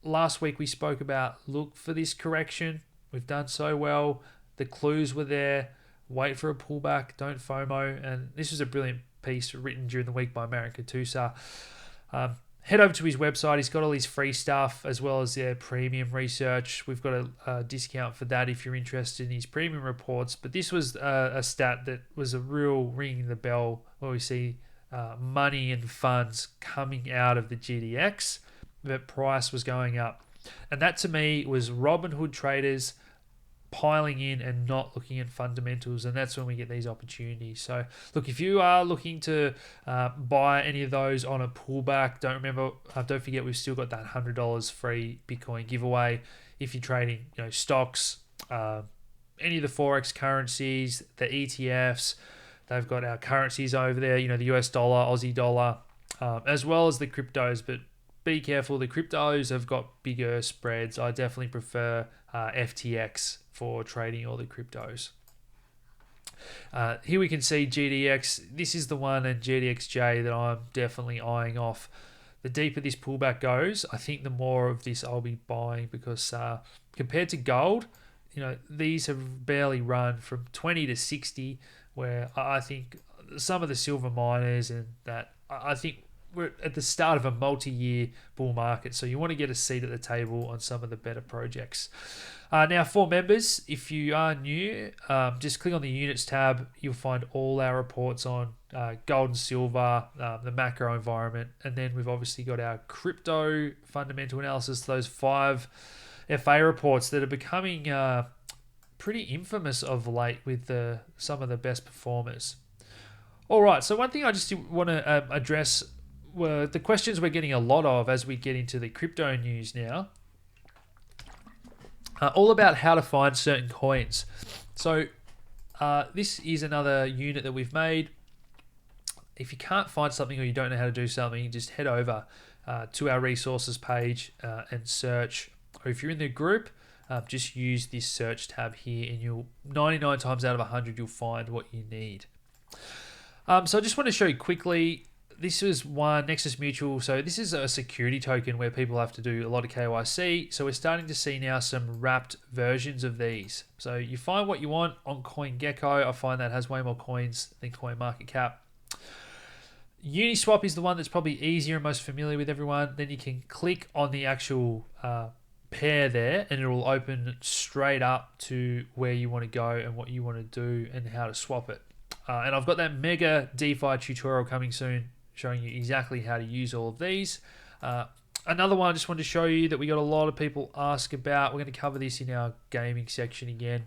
S1: Last week we spoke about look for this correction. We've done so well. The clues were there. Wait for a pullback. Don't FOMO. And this was a brilliant piece written during the week by Marek Katusa. Head over to his website. He's got all his free stuff as well as their premium research. We've got a discount for that if you're interested in his premium reports. But this was a stat that was a real ringing the bell where we see money and funds coming out of the GDX. The price was going up. And that to me was Robinhood traders piling in and not looking at fundamentals, and that's when we get these opportunities. So look, if you are looking to buy any of those on a pullback, don't forget we've still got that $100 free Bitcoin giveaway if you're trading stocks, any of the forex currencies, the ETFs. They've got our currencies over there, the US dollar, Aussie dollar, as well as the cryptos. But be careful. The cryptos have got bigger spreads. I definitely prefer FTX for trading all the cryptos. Here we can see GDX. This is the one, and GDXJ, that I'm definitely eyeing off. The deeper this pullback goes, I think the more of this I'll be buying, because compared to gold, these have barely run from 20 to 60, where I think some of the silver miners and that, I think we're at the start of a multi-year bull market, so you want to get a seat at the table on some of the better projects. Now, for members, if you are new, just click on the units tab. You'll find all our reports on gold and silver, the macro environment, and then we've obviously got our crypto fundamental analysis, those 5 FA reports that are becoming pretty infamous of late with some of the best performers. All right, so one thing I just want to address were the questions we're getting a lot of as we get into the crypto news now. All about how to find certain coins. So this is another unit that we've made. If you can't find something or you don't know how to do something, just head over to our resources page and search. Or if you're in the group, just use this search tab here, and you'll 99 times out of 100 you'll find what you need. So I just want to show you quickly. This is one, Nexus Mutual. So this is a security token where people have to do a lot of KYC. So we're starting to see now some wrapped versions of these. So you find what you want on CoinGecko. I find that has way more coins than CoinMarketCap. Uniswap is the one that's probably easier and most familiar with everyone. Then you can click on the actual pair there, and it will open straight up to where you want to go and what you want to do and how to swap it. And I've got that mega DeFi tutorial coming soon, showing you exactly how to use all of these. Another one I just wanted to show you that we got a lot of people ask about. We're going to cover this in our gaming section again.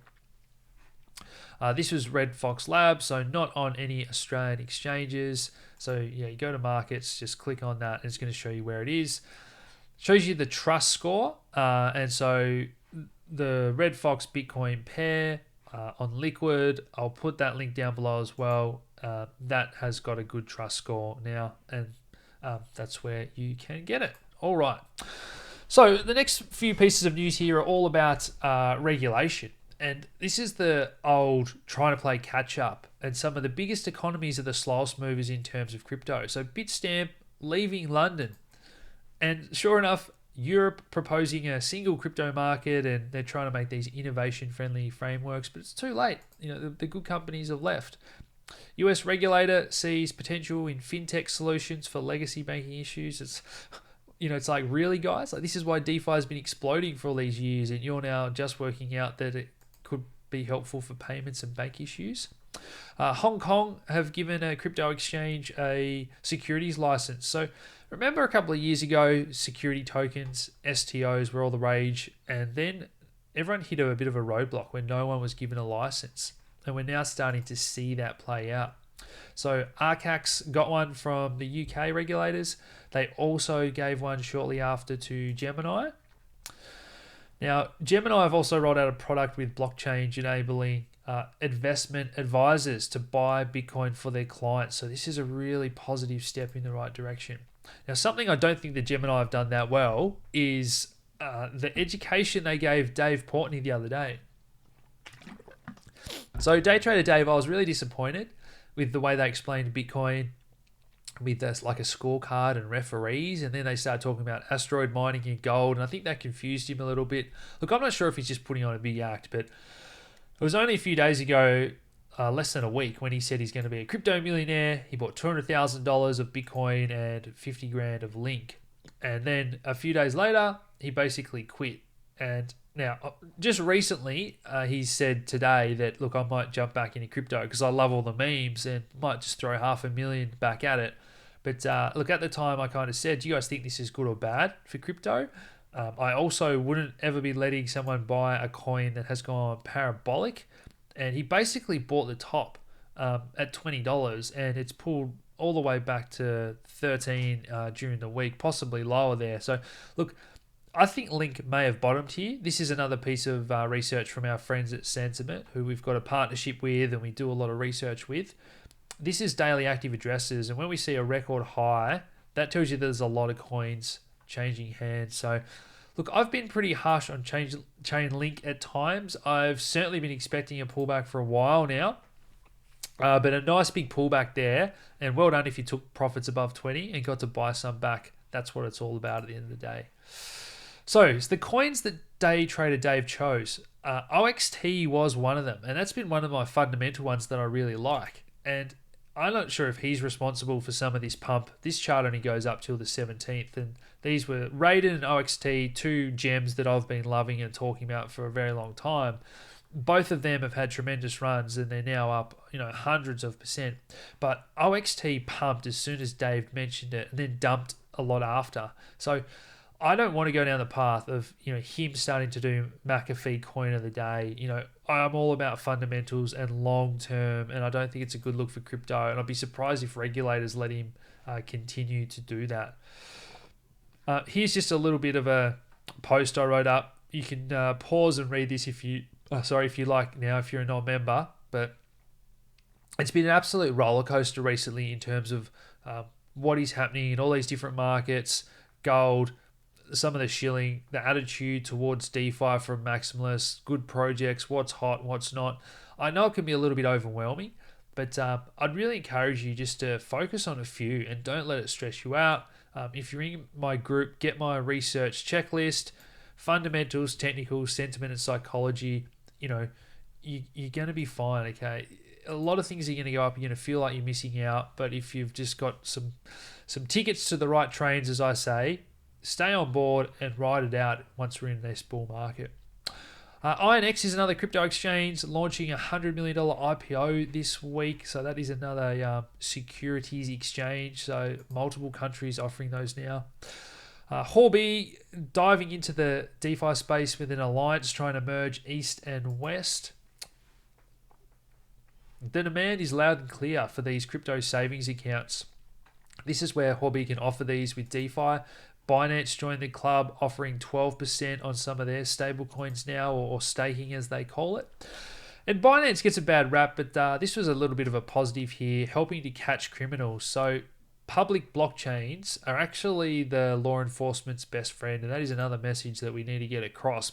S1: This was Red Fox Labs, so not on any Australian exchanges. So yeah, you go to markets, just click on that, and it's going to show you where it is. Shows you the trust score, and so the Red Fox Bitcoin pair on Liquid, I'll put that link down below as well. That has got a good trust score now, and that's where you can get it. All right. So the next few pieces of news here are all about regulation. And this is the old trying to play catch up. And some of the biggest economies are the slowest movers in terms of crypto. So Bitstamp leaving London. And sure enough, Europe proposing a single crypto market, and they're trying to make these innovation-friendly frameworks, but it's too late. The good companies have left. US regulator sees potential in fintech solutions for legacy banking issues. It's like, really, guys? Like, this is why DeFi has been exploding for all these years, and you're now just working out that it could be helpful for payments and bank issues. Hong Kong have given a crypto exchange a securities license. So remember a couple of years ago, security tokens, STOs were all the rage, and then everyone hit a bit of a roadblock when no one was given a license. And we're now starting to see that play out. So Archax got one from the UK regulators. They also gave one shortly after to Gemini. Now, Gemini have also rolled out a product with blockchain enabling investment advisors to buy Bitcoin for their clients. So this is a really positive step in the right direction. Now, something I don't think the Gemini have done that well is the education they gave Dave Portnoy the other day. So Day Trader Dave, I was really disappointed with the way they explained Bitcoin with like a scorecard and referees, and then they started talking about asteroid mining and gold, and I think that confused him a little bit. Look, I'm not sure if he's just putting on a big act, but it was only a few days ago, less than a week, when he said he's going to be a crypto millionaire. He bought $200,000 of Bitcoin and 50 grand of Link, and then a few days later, he basically quit. And now, just recently, he said today that, look, I might jump back into crypto because I love all the memes and might just throw $500,000 back at it. But look, at the time, I kind of said, do you guys think this is good or bad for crypto? I also wouldn't ever be letting someone buy a coin that has gone parabolic. And he basically bought the top at $20, and it's pulled all the way back to 13 during the week, possibly lower there. So, look, I think Link may have bottomed here. This is another piece of research from our friends at Sentiment, who we've got a partnership with and we do a lot of research with. This is daily active addresses, and when we see a record high, that tells you there's a lot of coins changing hands. So look, I've been pretty harsh on Chainlink at times. I've certainly been expecting a pullback for a while now. But a nice big pullback there, and well done if you took profits above 20 and got to buy some back. That's what it's all about at the end of the day. So it's the coins that day trader Dave chose. OXT was one of them, and that's been one of my fundamental ones that I really like. And I'm not sure if he's responsible for some of this pump. This chart only goes up till the 17th, and these were Raiden and OXT, two gems that I've been loving and talking about for a very long time. Both of them have had tremendous runs, and they're now up, hundreds of percent. But OXT pumped as soon as Dave mentioned it, and then dumped a lot after. So I don't want to go down the path of him starting to do McAfee coin of the day. I'm all about fundamentals and long term, and I don't think it's a good look for crypto. And I'd be surprised if regulators let him continue to do that. Here's just a little bit of a post I wrote up. You can pause and read this if you like now, if you're a non-member. But it's been an absolute roller coaster recently in terms of what is happening in all these different markets, gold, some of the shilling, the attitude towards DeFi from maximalists, good projects, what's hot, what's not. I know it can be a little bit overwhelming, but I'd really encourage you just to focus on a few and don't let it stress you out. If you're in my group, get my research checklist, fundamentals, technicals, sentiment, and psychology. You're going to be fine, okay? A lot of things are going to go up. You're going to feel like you're missing out, but if you've just got some tickets to the right trains, as I say, stay on board and ride it out once we're in this bull market. INX is another crypto exchange launching a $100 million IPO this week. So that is another securities exchange. So multiple countries offering those now. Huobi diving into the DeFi space with an alliance trying to merge East and West. The demand is loud and clear for these crypto savings accounts. This is where Huobi can offer these with DeFi. Binance joined the club, offering 12% on some of their stablecoins now, or staking as they call it. And Binance gets a bad rap, but this was a little bit of a positive here, helping to catch criminals. So public blockchains are actually the law enforcement's best friend, and that is another message that we need to get across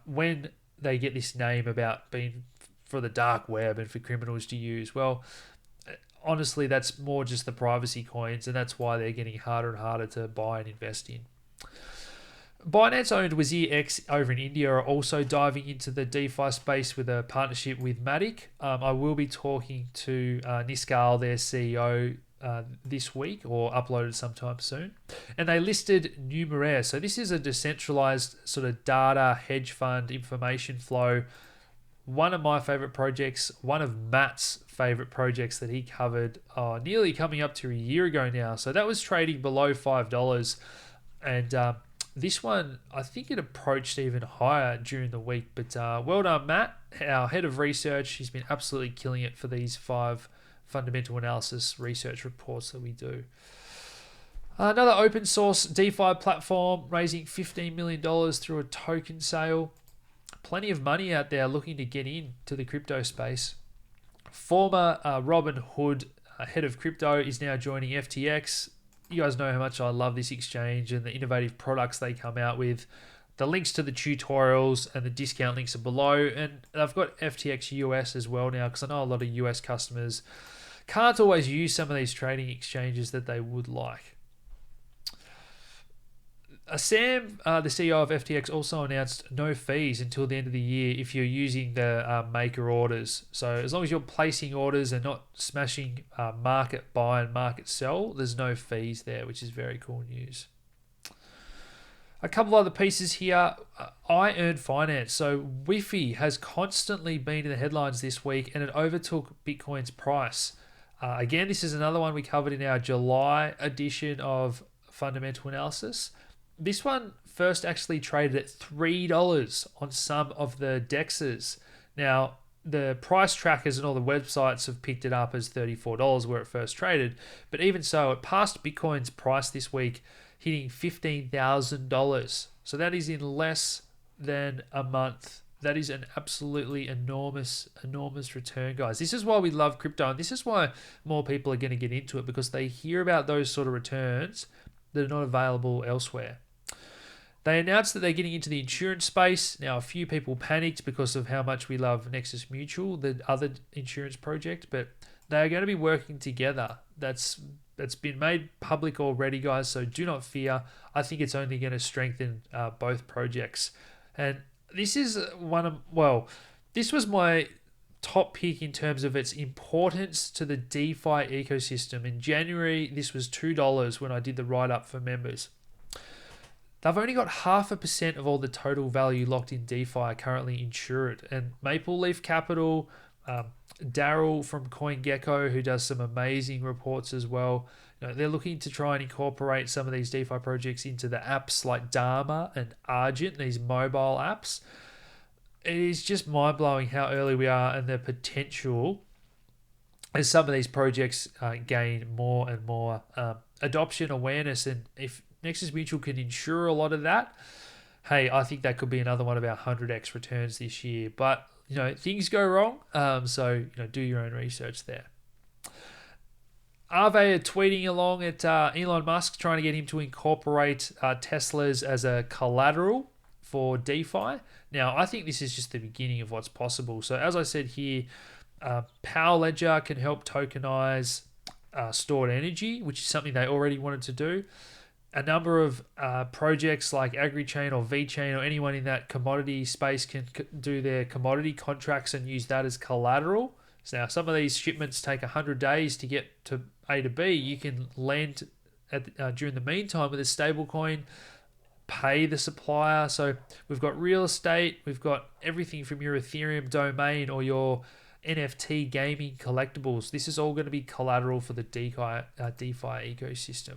S1: when they get this name about being for the dark web and for criminals to use. Well, honestly, that's more just the privacy coins, and that's why they're getting harder and harder to buy and invest in. Binance-owned WazirX over in India are also diving into the DeFi space with a partnership with Matic. I will be talking to Niskal, their CEO, this week, or uploaded sometime soon. And they listed Numeraire. So this is a decentralized sort of data hedge fund information flow. One of my favorite projects, one of Matt's favorite projects that he covered nearly coming up to a year ago now. So that was trading below $5. And this one, I think it approached even higher during the week. But well done, Matt, our head of research. He's been absolutely killing it for these 5 fundamental analysis research reports that we do. Another open source DeFi platform raising $15 million through a token sale. Plenty of money out there looking to get into the crypto space. Former Robinhood head of crypto is now joining FTX. You guys know how much I love this exchange and the innovative products they come out with. The links to the tutorials and the discount links are below. And I've got FTX US as well now, because I know a lot of US customers can't always use some of these trading exchanges that they would like. Sam, the CEO of FTX, also announced no fees until the end of the year if you're using the maker orders. So as long as you're placing orders and not smashing market buy and market sell, there's no fees there, which is very cool news. A couple other pieces here. I earned finance. So Wi-Fi has constantly been in the headlines this week, and it overtook Bitcoin's price. Again, this is another one we covered in our July edition of Fundamental Analysis. This one first actually traded at $3 on some of the dexes. Now, the price trackers and all the websites have picked it up as $34 where it first traded. But even so, it passed Bitcoin's price this week, hitting $15,000. So that is in less than a month. That is an absolutely enormous return, guys. This is why we love crypto, and this is why more people are going to get into it, because they hear about those sort of returns that are not available elsewhere. They announced that they're getting into the insurance space. Now, a few people panicked because of how much we love Nexus Mutual, the other insurance project, but they are going to be working together. That's been made public already, guys, so do not fear. I think it's only going to strengthen both projects. And this is this was my top pick in terms of its importance to the DeFi ecosystem. In January, this was $2 when I did the write-up for members. They've only got 0.5% of all the total value locked in DeFi currently insured. And Maple Leaf Capital, Daryl from CoinGecko, who does some amazing reports as well, they're looking to try and incorporate some of these DeFi projects into the apps like Dharma and Argent, these mobile apps. It is just mind-blowing how early we are and the potential as some of these projects gain more and more adoption, awareness, and if Nexus Mutual can insure a lot of that, hey, I think that could be another one of our 100x returns this year. But, things go wrong, so do your own research there. Aave are tweeting along at Elon Musk, trying to get him to incorporate Teslas as a collateral for DeFi. Now, I think this is just the beginning of what's possible. So as I said here, Power Ledger can help tokenize stored energy, which is something they already wanted to do. A number of projects like AgriChain or VChain or anyone in that commodity space can do their commodity contracts and use that as collateral. So now some of these shipments take 100 days to get to A to B. You can lend during the meantime with a stablecoin, pay the supplier. So we've got real estate, we've got everything from your Ethereum domain or your NFT gaming collectibles. This is all going to be collateral for the DeFi ecosystem.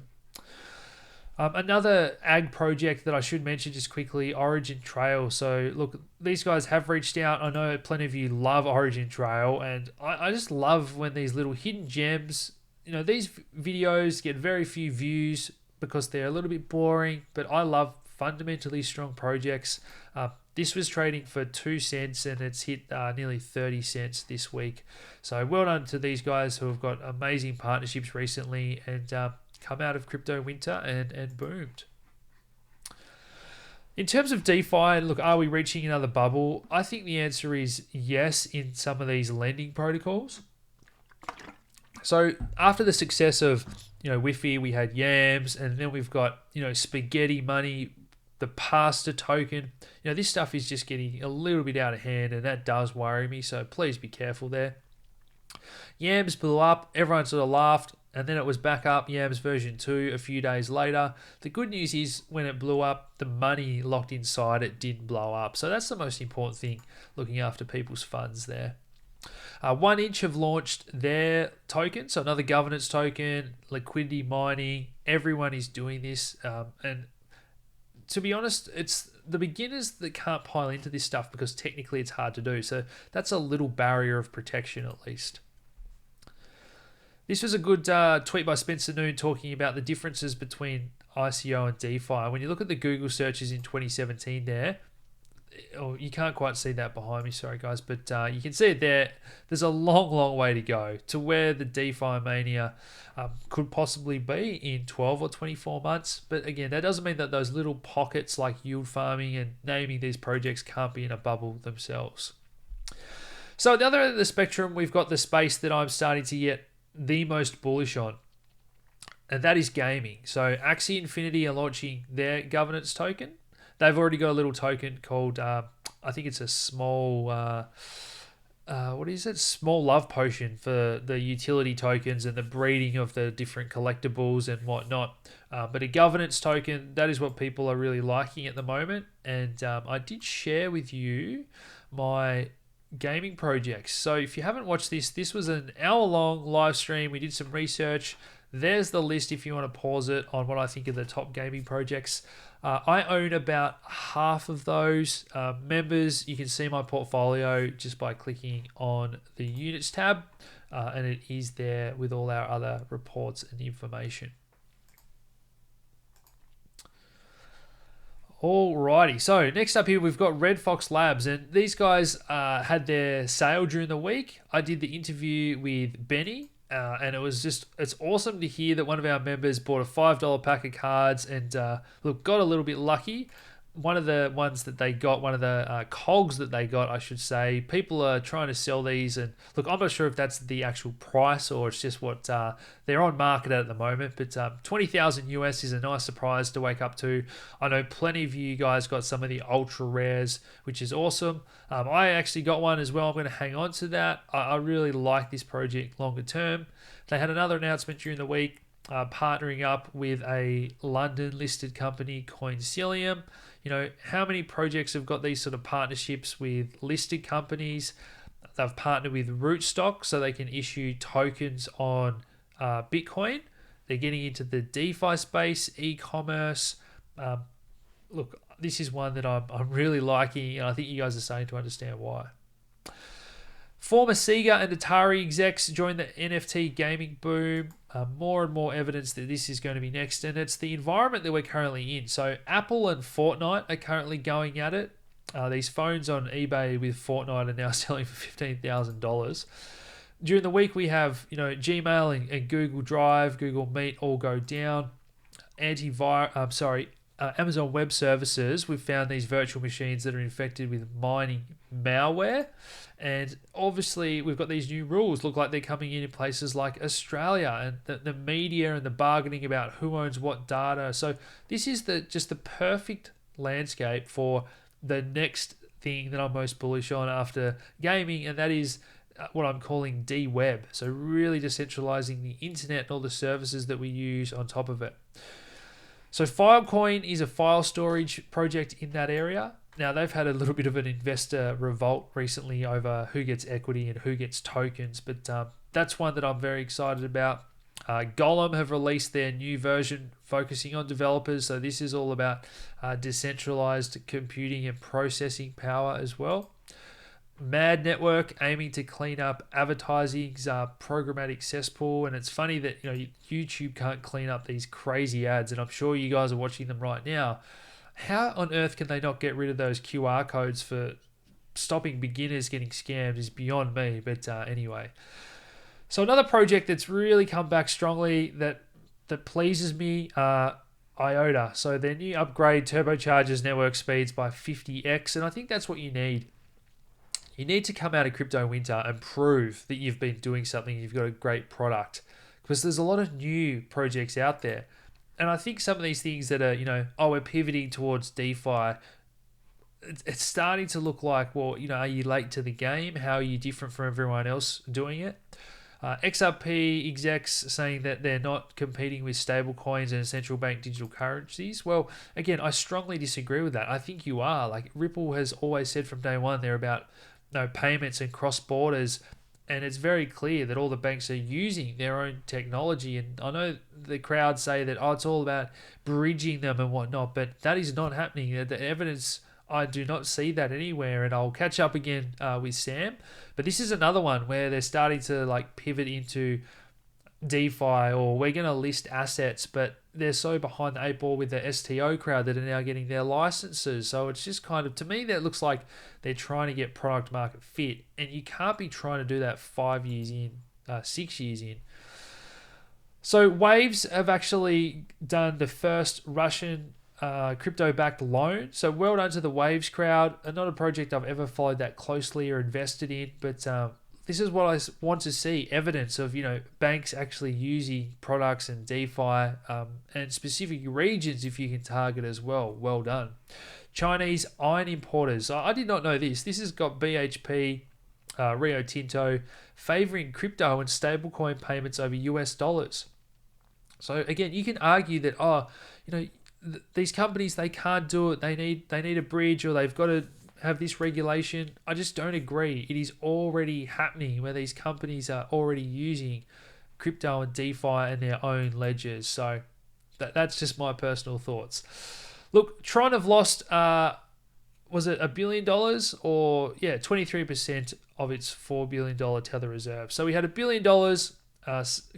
S1: Another ag project that I should mention just quickly, Origin Trail. So look, these guys have reached out. I know plenty of you love Origin Trail, and I just love when these little hidden gems, these videos get very few views because they're a little bit boring, but I love fundamentally strong projects. This was trading for 2 cents and it's hit nearly 30 cents this week. So well done to these guys who have got amazing partnerships recently and come out of crypto winter and boomed. In terms of DeFi, look, are we reaching another bubble? I think the answer is yes in some of these lending protocols. So after the success of Wi-Fi, we had YAMs, and then we've got spaghetti money, the pasta token. This stuff is just getting a little bit out of hand, and that does worry me. So please be careful there. YAMs blew up, everyone sort of laughed, and then it was back up, YAMs version 2 a few days later. The good news is when it blew up, the money locked inside it didn't blow up. So that's the most important thing, looking after people's funds there. 1inch have launched their token, so another governance token, liquidity mining. Everyone is doing this, and to be honest, it's the beginners that can't pile into this stuff because technically it's hard to do. So that's a little barrier of protection at least. This was a good tweet by Spencer Noon talking about the differences between ICO and DeFi. When you look at the Google searches in 2017 there, you can't quite see that behind me, sorry guys, but you can see it there. There's a long way to go to where the DeFi mania could possibly be in 12 or 24 months. But again, that doesn't mean that those little pockets like yield farming and naming these projects can't be in a bubble themselves. So at the other end of the spectrum, we've got the space that I'm starting to get the most bullish on, and that is gaming. So Axie Infinity are launching their governance token. They've already got a little token called, I think it's a small, small love potion for the utility tokens and the breeding of the different collectibles and whatnot. But a governance token, that is what people are really liking at the moment. And I did share with you my gaming projects. So if you haven't watched this was an hour-long live stream. We did some research. There's the list if you want to pause it on what I think are the top gaming projects. I own about half of those. Members, you can see my portfolio just by clicking on the units tab, and it is there with all our other reports and information. Alrighty, so next up here we've got Red Fox Labs, and these guys had their sale during the week. I did the interview with Benny, And it's awesome to hear that one of our members bought a $5 pack of cards and look, got a little bit lucky. One of the ones that they got, one of the cogs that they got, I should say, people are trying to sell these. And look, I'm not sure if that's the actual price or it's just what they're on market at the moment. But 20,000 US is a nice surprise to wake up to. I know plenty of you guys got some of the ultra rares, which is awesome. I actually got one as well. I'm going to hang on to that. I really like this project longer term. They had another announcement during the week, partnering up with a London listed company, Coincilium. You know, how many projects have got these sort of partnerships with listed companies? They've partnered with Rootstock so they can issue tokens on Bitcoin. They're getting into the DeFi space, e-commerce. Look, this is one that I'm really liking, and I think you guys are starting to understand why. Former Sega and Atari execs joined the NFT gaming boom. More and more evidence that this is going to be next, and it's the environment that we're currently in. So Apple and Fortnite are currently going at it. These phones on eBay with Fortnite are now selling for $15,000. During the week, we have Gmail and Google Drive, Google Meet all go down. Amazon Web Services, we've found these virtual machines that are infected with mining malware. And obviously, we've got these new rules look like they're coming in places like Australia, and the media and the bargaining about who owns what data. So this is just the perfect landscape for the next thing that I'm most bullish on after gaming, and that is what I'm calling D-Web. So really decentralizing the internet and all the services that we use on top of it. So Filecoin is a file storage project in that area. Now, they've had a little bit of an investor revolt recently over who gets equity and who gets tokens, but that's one that I'm very excited about. Golem have released their new version focusing on developers, so this is all about decentralized computing and processing power as well. Mad Network aiming to clean up advertising's programmatic cesspool, and it's funny that YouTube can't clean up these crazy ads, and I'm sure you guys are watching them right now. How on earth can they not get rid of those QR codes for stopping beginners getting scammed is beyond me, but anyway. So another project that's really come back strongly that pleases me, IOTA. So their new upgrade turbocharges network speeds by 50x, and I think that's what you need. You need to come out of crypto winter and prove that you've been doing something, you've got a great product, because there's a lot of new projects out there. And I think some of these things that are, we're pivoting towards DeFi, it's starting to look like, well, are you late to the game? How are you different from everyone else doing it? XRP execs saying that they're not competing with stablecoins and central bank digital currencies. Well, again, I strongly disagree with that. I think you are. Like Ripple has always said from day one, they're about payments and cross borders, and it's very clear that all the banks are using their own technology. And I know the crowd say that it's all about bridging them and whatnot, but that is not happening. The evidence, I do not see that anywhere, and I'll catch up again with Sam. But this is another one where they're starting to pivot into DeFi, or we're going to list assets, but they're so behind the eight ball with the STO crowd that are now getting their licenses. So it's just kind of, to me, that looks like they're trying to get product market fit, and you can't be trying to do that 5 years in, 6 years in. So Waves have actually done the first Russian crypto-backed loan. So well done to the Waves crowd. Not a project I've ever followed that closely or invested in, but this is what I want to see, evidence of banks actually using products and DeFi and specific regions if you can target as well. Well done. Chinese iron importers. I did not know this. This has got BHP, Rio Tinto favoring crypto and stablecoin payments over US dollars. So again, you can argue that these companies, they can't do it. They need a bridge, or they've got to have this regulation. I just don't agree. It is already happening where these companies are already using crypto and DeFi and their own ledgers. So that's just my personal thoughts. Look, Tron have lost, was it $1 billion or 23% of its $4 billion Tether reserve. So we had $1 billion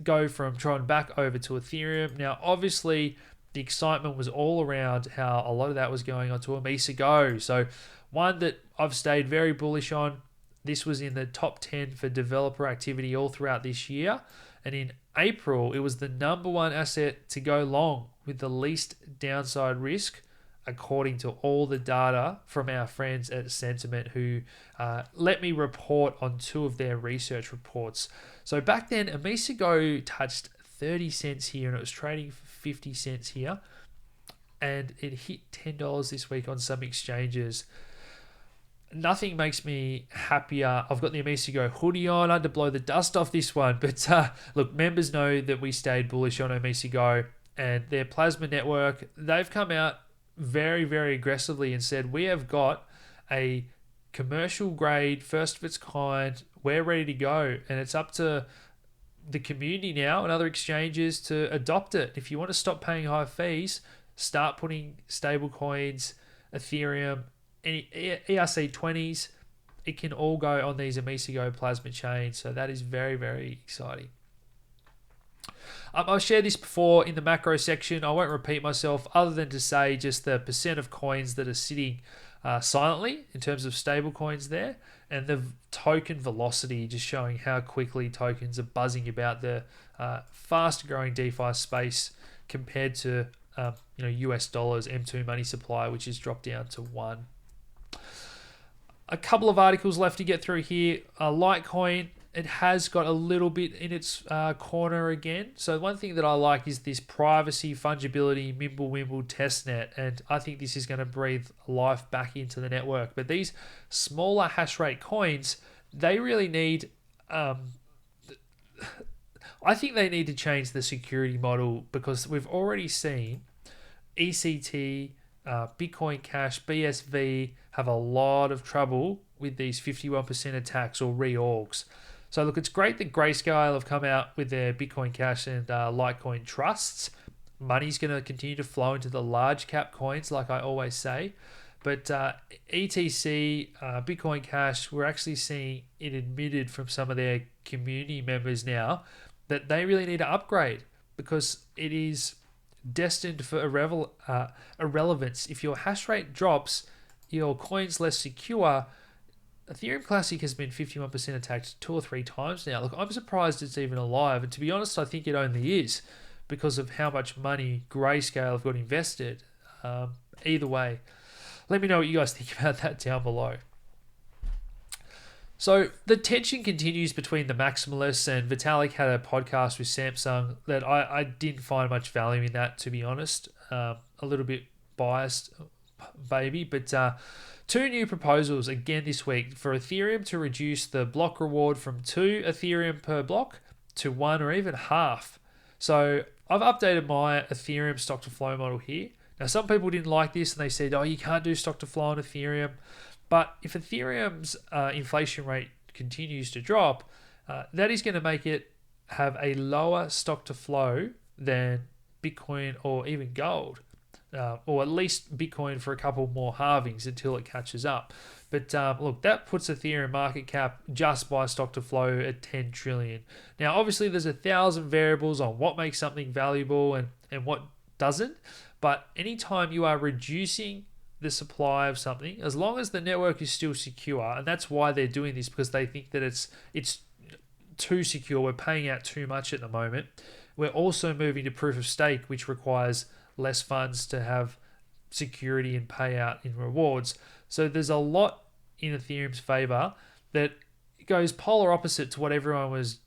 S1: go from Tron back over to Ethereum. Now, obviously, the excitement was all around how a lot of that was going on to a Mesa Go. So one that I've stayed very bullish on. this was in the top 10 for developer activity all throughout this year. And in April, it was the number one asset to go long with the least downside risk, according to all the data from our friends at Sentiment, who let me report on two of their research reports. So back then, a Go touched 30 cents here and it was trading for 50 cents here. And it hit $10 this week on some exchanges. Nothing makes me happier. I've got the Go hoodie on. I had to blow the dust off this one. But look, members know that we stayed bullish on Go and their plasma network. They've come out very, very aggressively and said, we have got a commercial grade, first of its kind. We're ready to go. And it's up to the community now and other exchanges to adopt it. If you want to stop paying high fees, start putting stable coins, Ethereum, any ERC20s, it can all go on these Go plasma chains. So that is very, very exciting. I've shared this before in the macro section. I won't repeat myself other than to say just the percent of coins that are sitting silently in terms of stable coins there, and the token velocity just showing how quickly tokens are buzzing about the fast growing DeFi space compared to US dollars M2 money supply, which has dropped down to 1. A couple of articles left to get through here. Litecoin, it has got a little bit in its corner again. So one thing that I like is this privacy, fungibility, Mimblewimble testnet. And I think this is going to breathe life back into the network. But these smaller hash rate coins, they really need... I think they need to change the security model, because we've already seen ECT, Bitcoin Cash, BSV have a lot of trouble with these 51% attacks or reorgs. So look, it's great that Grayscale have come out with their Bitcoin Cash and Litecoin trusts. Money's going to continue to flow into the large cap coins, like I always say. But ETC, Bitcoin Cash, we're actually seeing it admitted from some of their community members now that they really need to upgrade, because it is destined for irrelevance. If your hash rate drops, your coin's less secure. Ethereum Classic has been 51% attacked 2 or 3 times now. Look, I'm surprised it's even alive. And to be honest, I think it only is because of how much money Grayscale have got invested. Either way, let me know what you guys think about that down below. So the tension continues between the maximalists, and Vitalik had a podcast with Samsung that I didn't find much value in that, to be honest. A little bit biased, baby. But 2 new proposals again this week for Ethereum to reduce the block reward from 2 Ethereum per block to 1 or even half. So I've updated my Ethereum stock to flow model here. Now, some people didn't like this and they said, oh, you can't do stock to flow on Ethereum. But if Ethereum's inflation rate continues to drop, that is going to make it have a lower stock to flow than Bitcoin or even gold, or at least Bitcoin for a couple more halvings until it catches up. But look, that puts Ethereum market cap just by stock to flow at 10 trillion. Now, obviously, there's 1,000 variables on what makes something valuable and what doesn't. But anytime you are reducing the supply of something, as long as the network is still secure, and that's why they're doing this, because they think that it's too secure, we're paying out too much at the moment. We're also moving to proof of stake, which requires less funds to have security and payout in rewards. So there's a lot in Ethereum's favor that goes polar opposite to what everyone was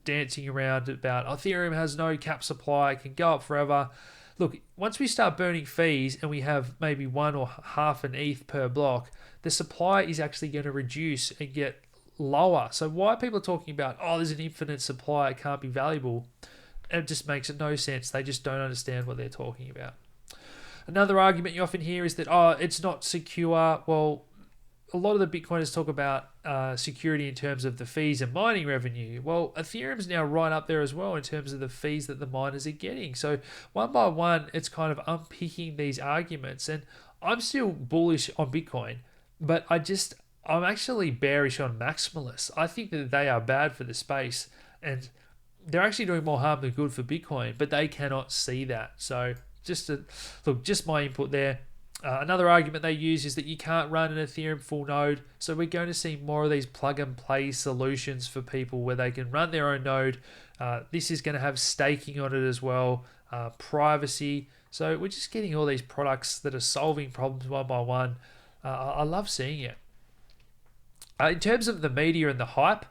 S1: dancing around about. Ethereum has no cap supply, it can go up forever. Look, once we start burning fees and we have maybe 1 or half an ETH per block, the supply is actually going to reduce and get lower. So why people are talking about, oh, there's an infinite supply, it can't be valuable, it just makes no sense. They just don't understand what they're talking about. Another argument you often hear is that, oh, it's not secure. Well, a lot of the Bitcoiners talk about security in terms of the fees and mining revenue. Well, Ethereum's now right up there as well in terms of the fees that the miners are getting. So one by one, it's kind of unpicking these arguments. And I'm still bullish on Bitcoin, but I'm actually bearish on maximalists. I think that they are bad for the space, and they're actually doing more harm than good for Bitcoin, but they cannot see that. So just my input there. Another argument they use is that you can't run an Ethereum full node, so we're going to see more of these plug and play solutions for people where they can run their own node. This is going to have staking on it as well, privacy. So we're just getting all these products that are solving problems one by one. I love seeing it. In terms of the media and the hype,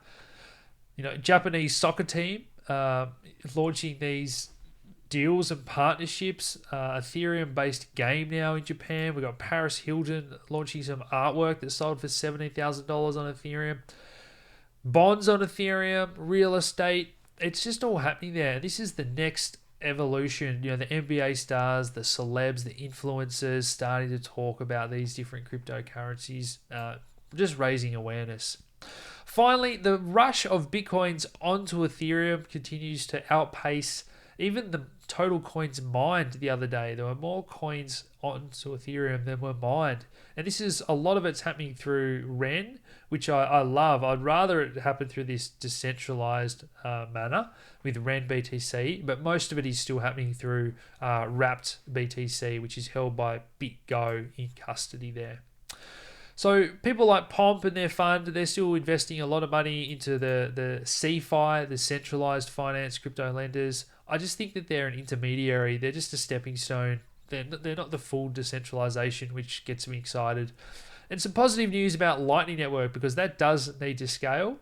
S1: Japanese soccer team launching these deals and partnerships, Ethereum-based game now in Japan. We've got Paris Hilton launching some artwork that sold for $17,000 on Ethereum. Bonds on Ethereum, real estate. It's just all happening there. This is the next evolution. The NBA stars, the celebs, the influencers starting to talk about these different cryptocurrencies, just raising awareness. Finally, the rush of Bitcoins onto Ethereum continues to outpace even the total coins mined the other day. There were more coins onto Ethereum than were mined. And this is, a lot of it's happening through REN, which I love. I'd rather it happen through this decentralized manner with REN BTC, but most of it is still happening through wrapped BTC, which is held by BitGo in custody there. So people like Pomp and their fund, they're still investing a lot of money into the CeFi, the centralized finance crypto lenders. I just think that they're an intermediary. They're just a stepping stone. They're not the full decentralization, which gets me excited. And some positive news about Lightning Network, because that does need to scale.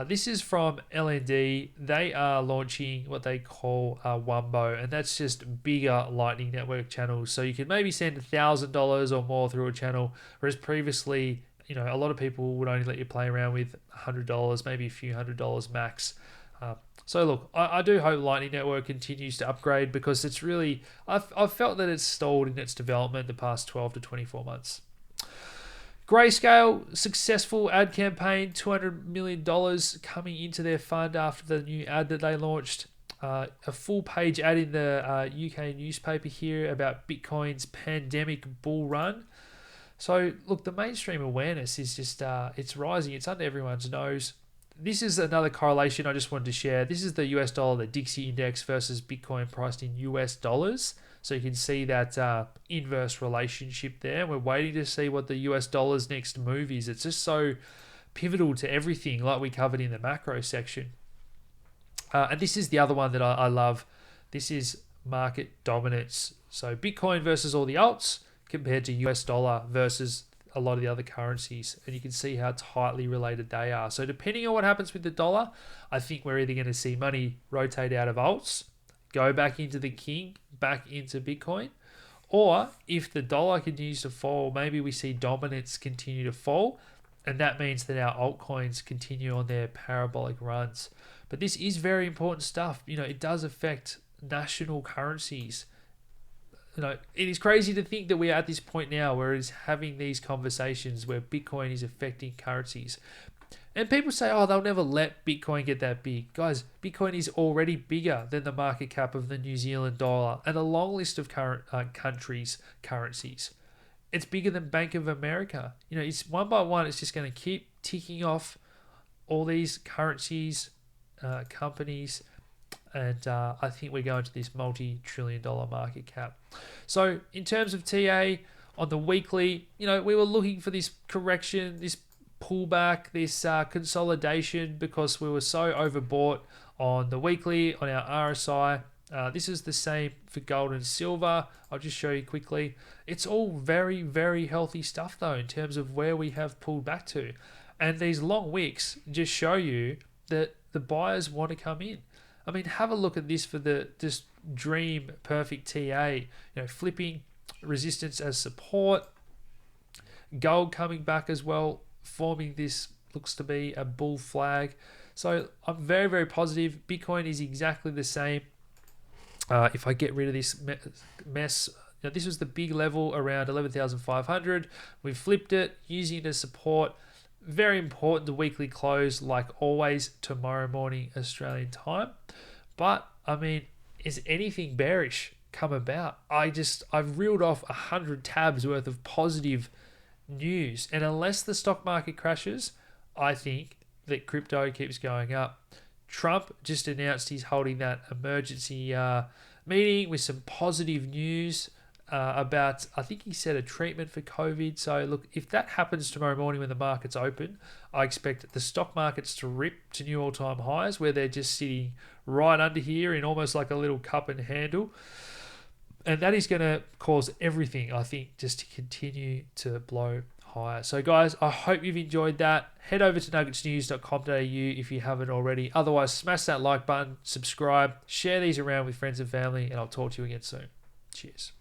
S1: This is from LND. They are launching what they call Wumbo, and that's just bigger Lightning Network channels. So you can maybe send $1,000 or more through a channel, whereas previously, a lot of people would only let you play around with $100, maybe a few $100 max. So look, I do hope Lightning Network continues to upgrade, because it's really, I've felt that it's stalled in its development the past 12 to 24 months. Grayscale, successful ad campaign, $200 million coming into their fund after the new ad that they launched. A full page ad in the UK newspaper here about Bitcoin's pandemic bull run. So look, the mainstream awareness is just, it's rising. It's under everyone's nose. This is another correlation I just wanted to share. This is the US dollar, the Dixie index versus Bitcoin priced in US dollars. So you can see that inverse relationship there. We're waiting to see what the US dollar's next move is. It's just so pivotal to everything, like we covered in the macro section. And this is the other one that I love. This is market dominance. So Bitcoin versus all the alts compared to US dollar versus a lot of the other currencies, and you can see how tightly related they are. So depending on what happens with the dollar, I think we're either going to see money rotate out of alts, go back into the king, back into Bitcoin, or if the dollar continues to fall, maybe we see dominance continue to fall, and that means that our altcoins continue on their parabolic runs. But this is very important stuff. It does affect national currencies. It is crazy to think that we are at this point now where it's having these conversations where Bitcoin is affecting currencies. And people say, oh, they'll never let Bitcoin get that big. Guys, Bitcoin is already bigger than the market cap of the New Zealand dollar and a long list of current countries' currencies. It's bigger than Bank of America. It's one by one, it's just going to keep ticking off all these currencies, companies, and I think we're going to this multi-trillion-dollar market cap. So in terms of TA, on the weekly, we were looking for this correction, this pullback, this consolidation, because we were so overbought on the weekly, on our RSI. This is the same for gold and silver. I'll just show you quickly. It's all very, very healthy stuff, though, in terms of where we have pulled back to. And these long wicks just show you that the buyers want to come in. I mean, have a look at this for this dream perfect TA. Flipping resistance as support. Gold coming back as well, forming this looks to be a bull flag. So I'm very, very positive. Bitcoin is exactly the same. If I get rid of this mess, this was the big level around 11,500. We flipped it using it as support. Very important, the weekly close, like always, tomorrow morning Australian time. But I mean, is anything bearish come about? I've reeled off 100 tabs worth of positive news, and unless the stock market crashes, I think that crypto keeps going up. Trump just announced he's holding that emergency meeting with some positive news. about, I think he said, a treatment for COVID. So look, if that happens tomorrow morning when the markets open, I expect the stock markets to rip to new all-time highs where they're just sitting right under here in almost like a little cup and handle. And that is going to cause everything, I think, just to continue to blow higher. So guys, I hope you've enjoyed that. Head over to nuggetsnews.com.au if you haven't already. Otherwise, smash that like button, subscribe, share these around with friends and family, and I'll talk to you again soon. Cheers.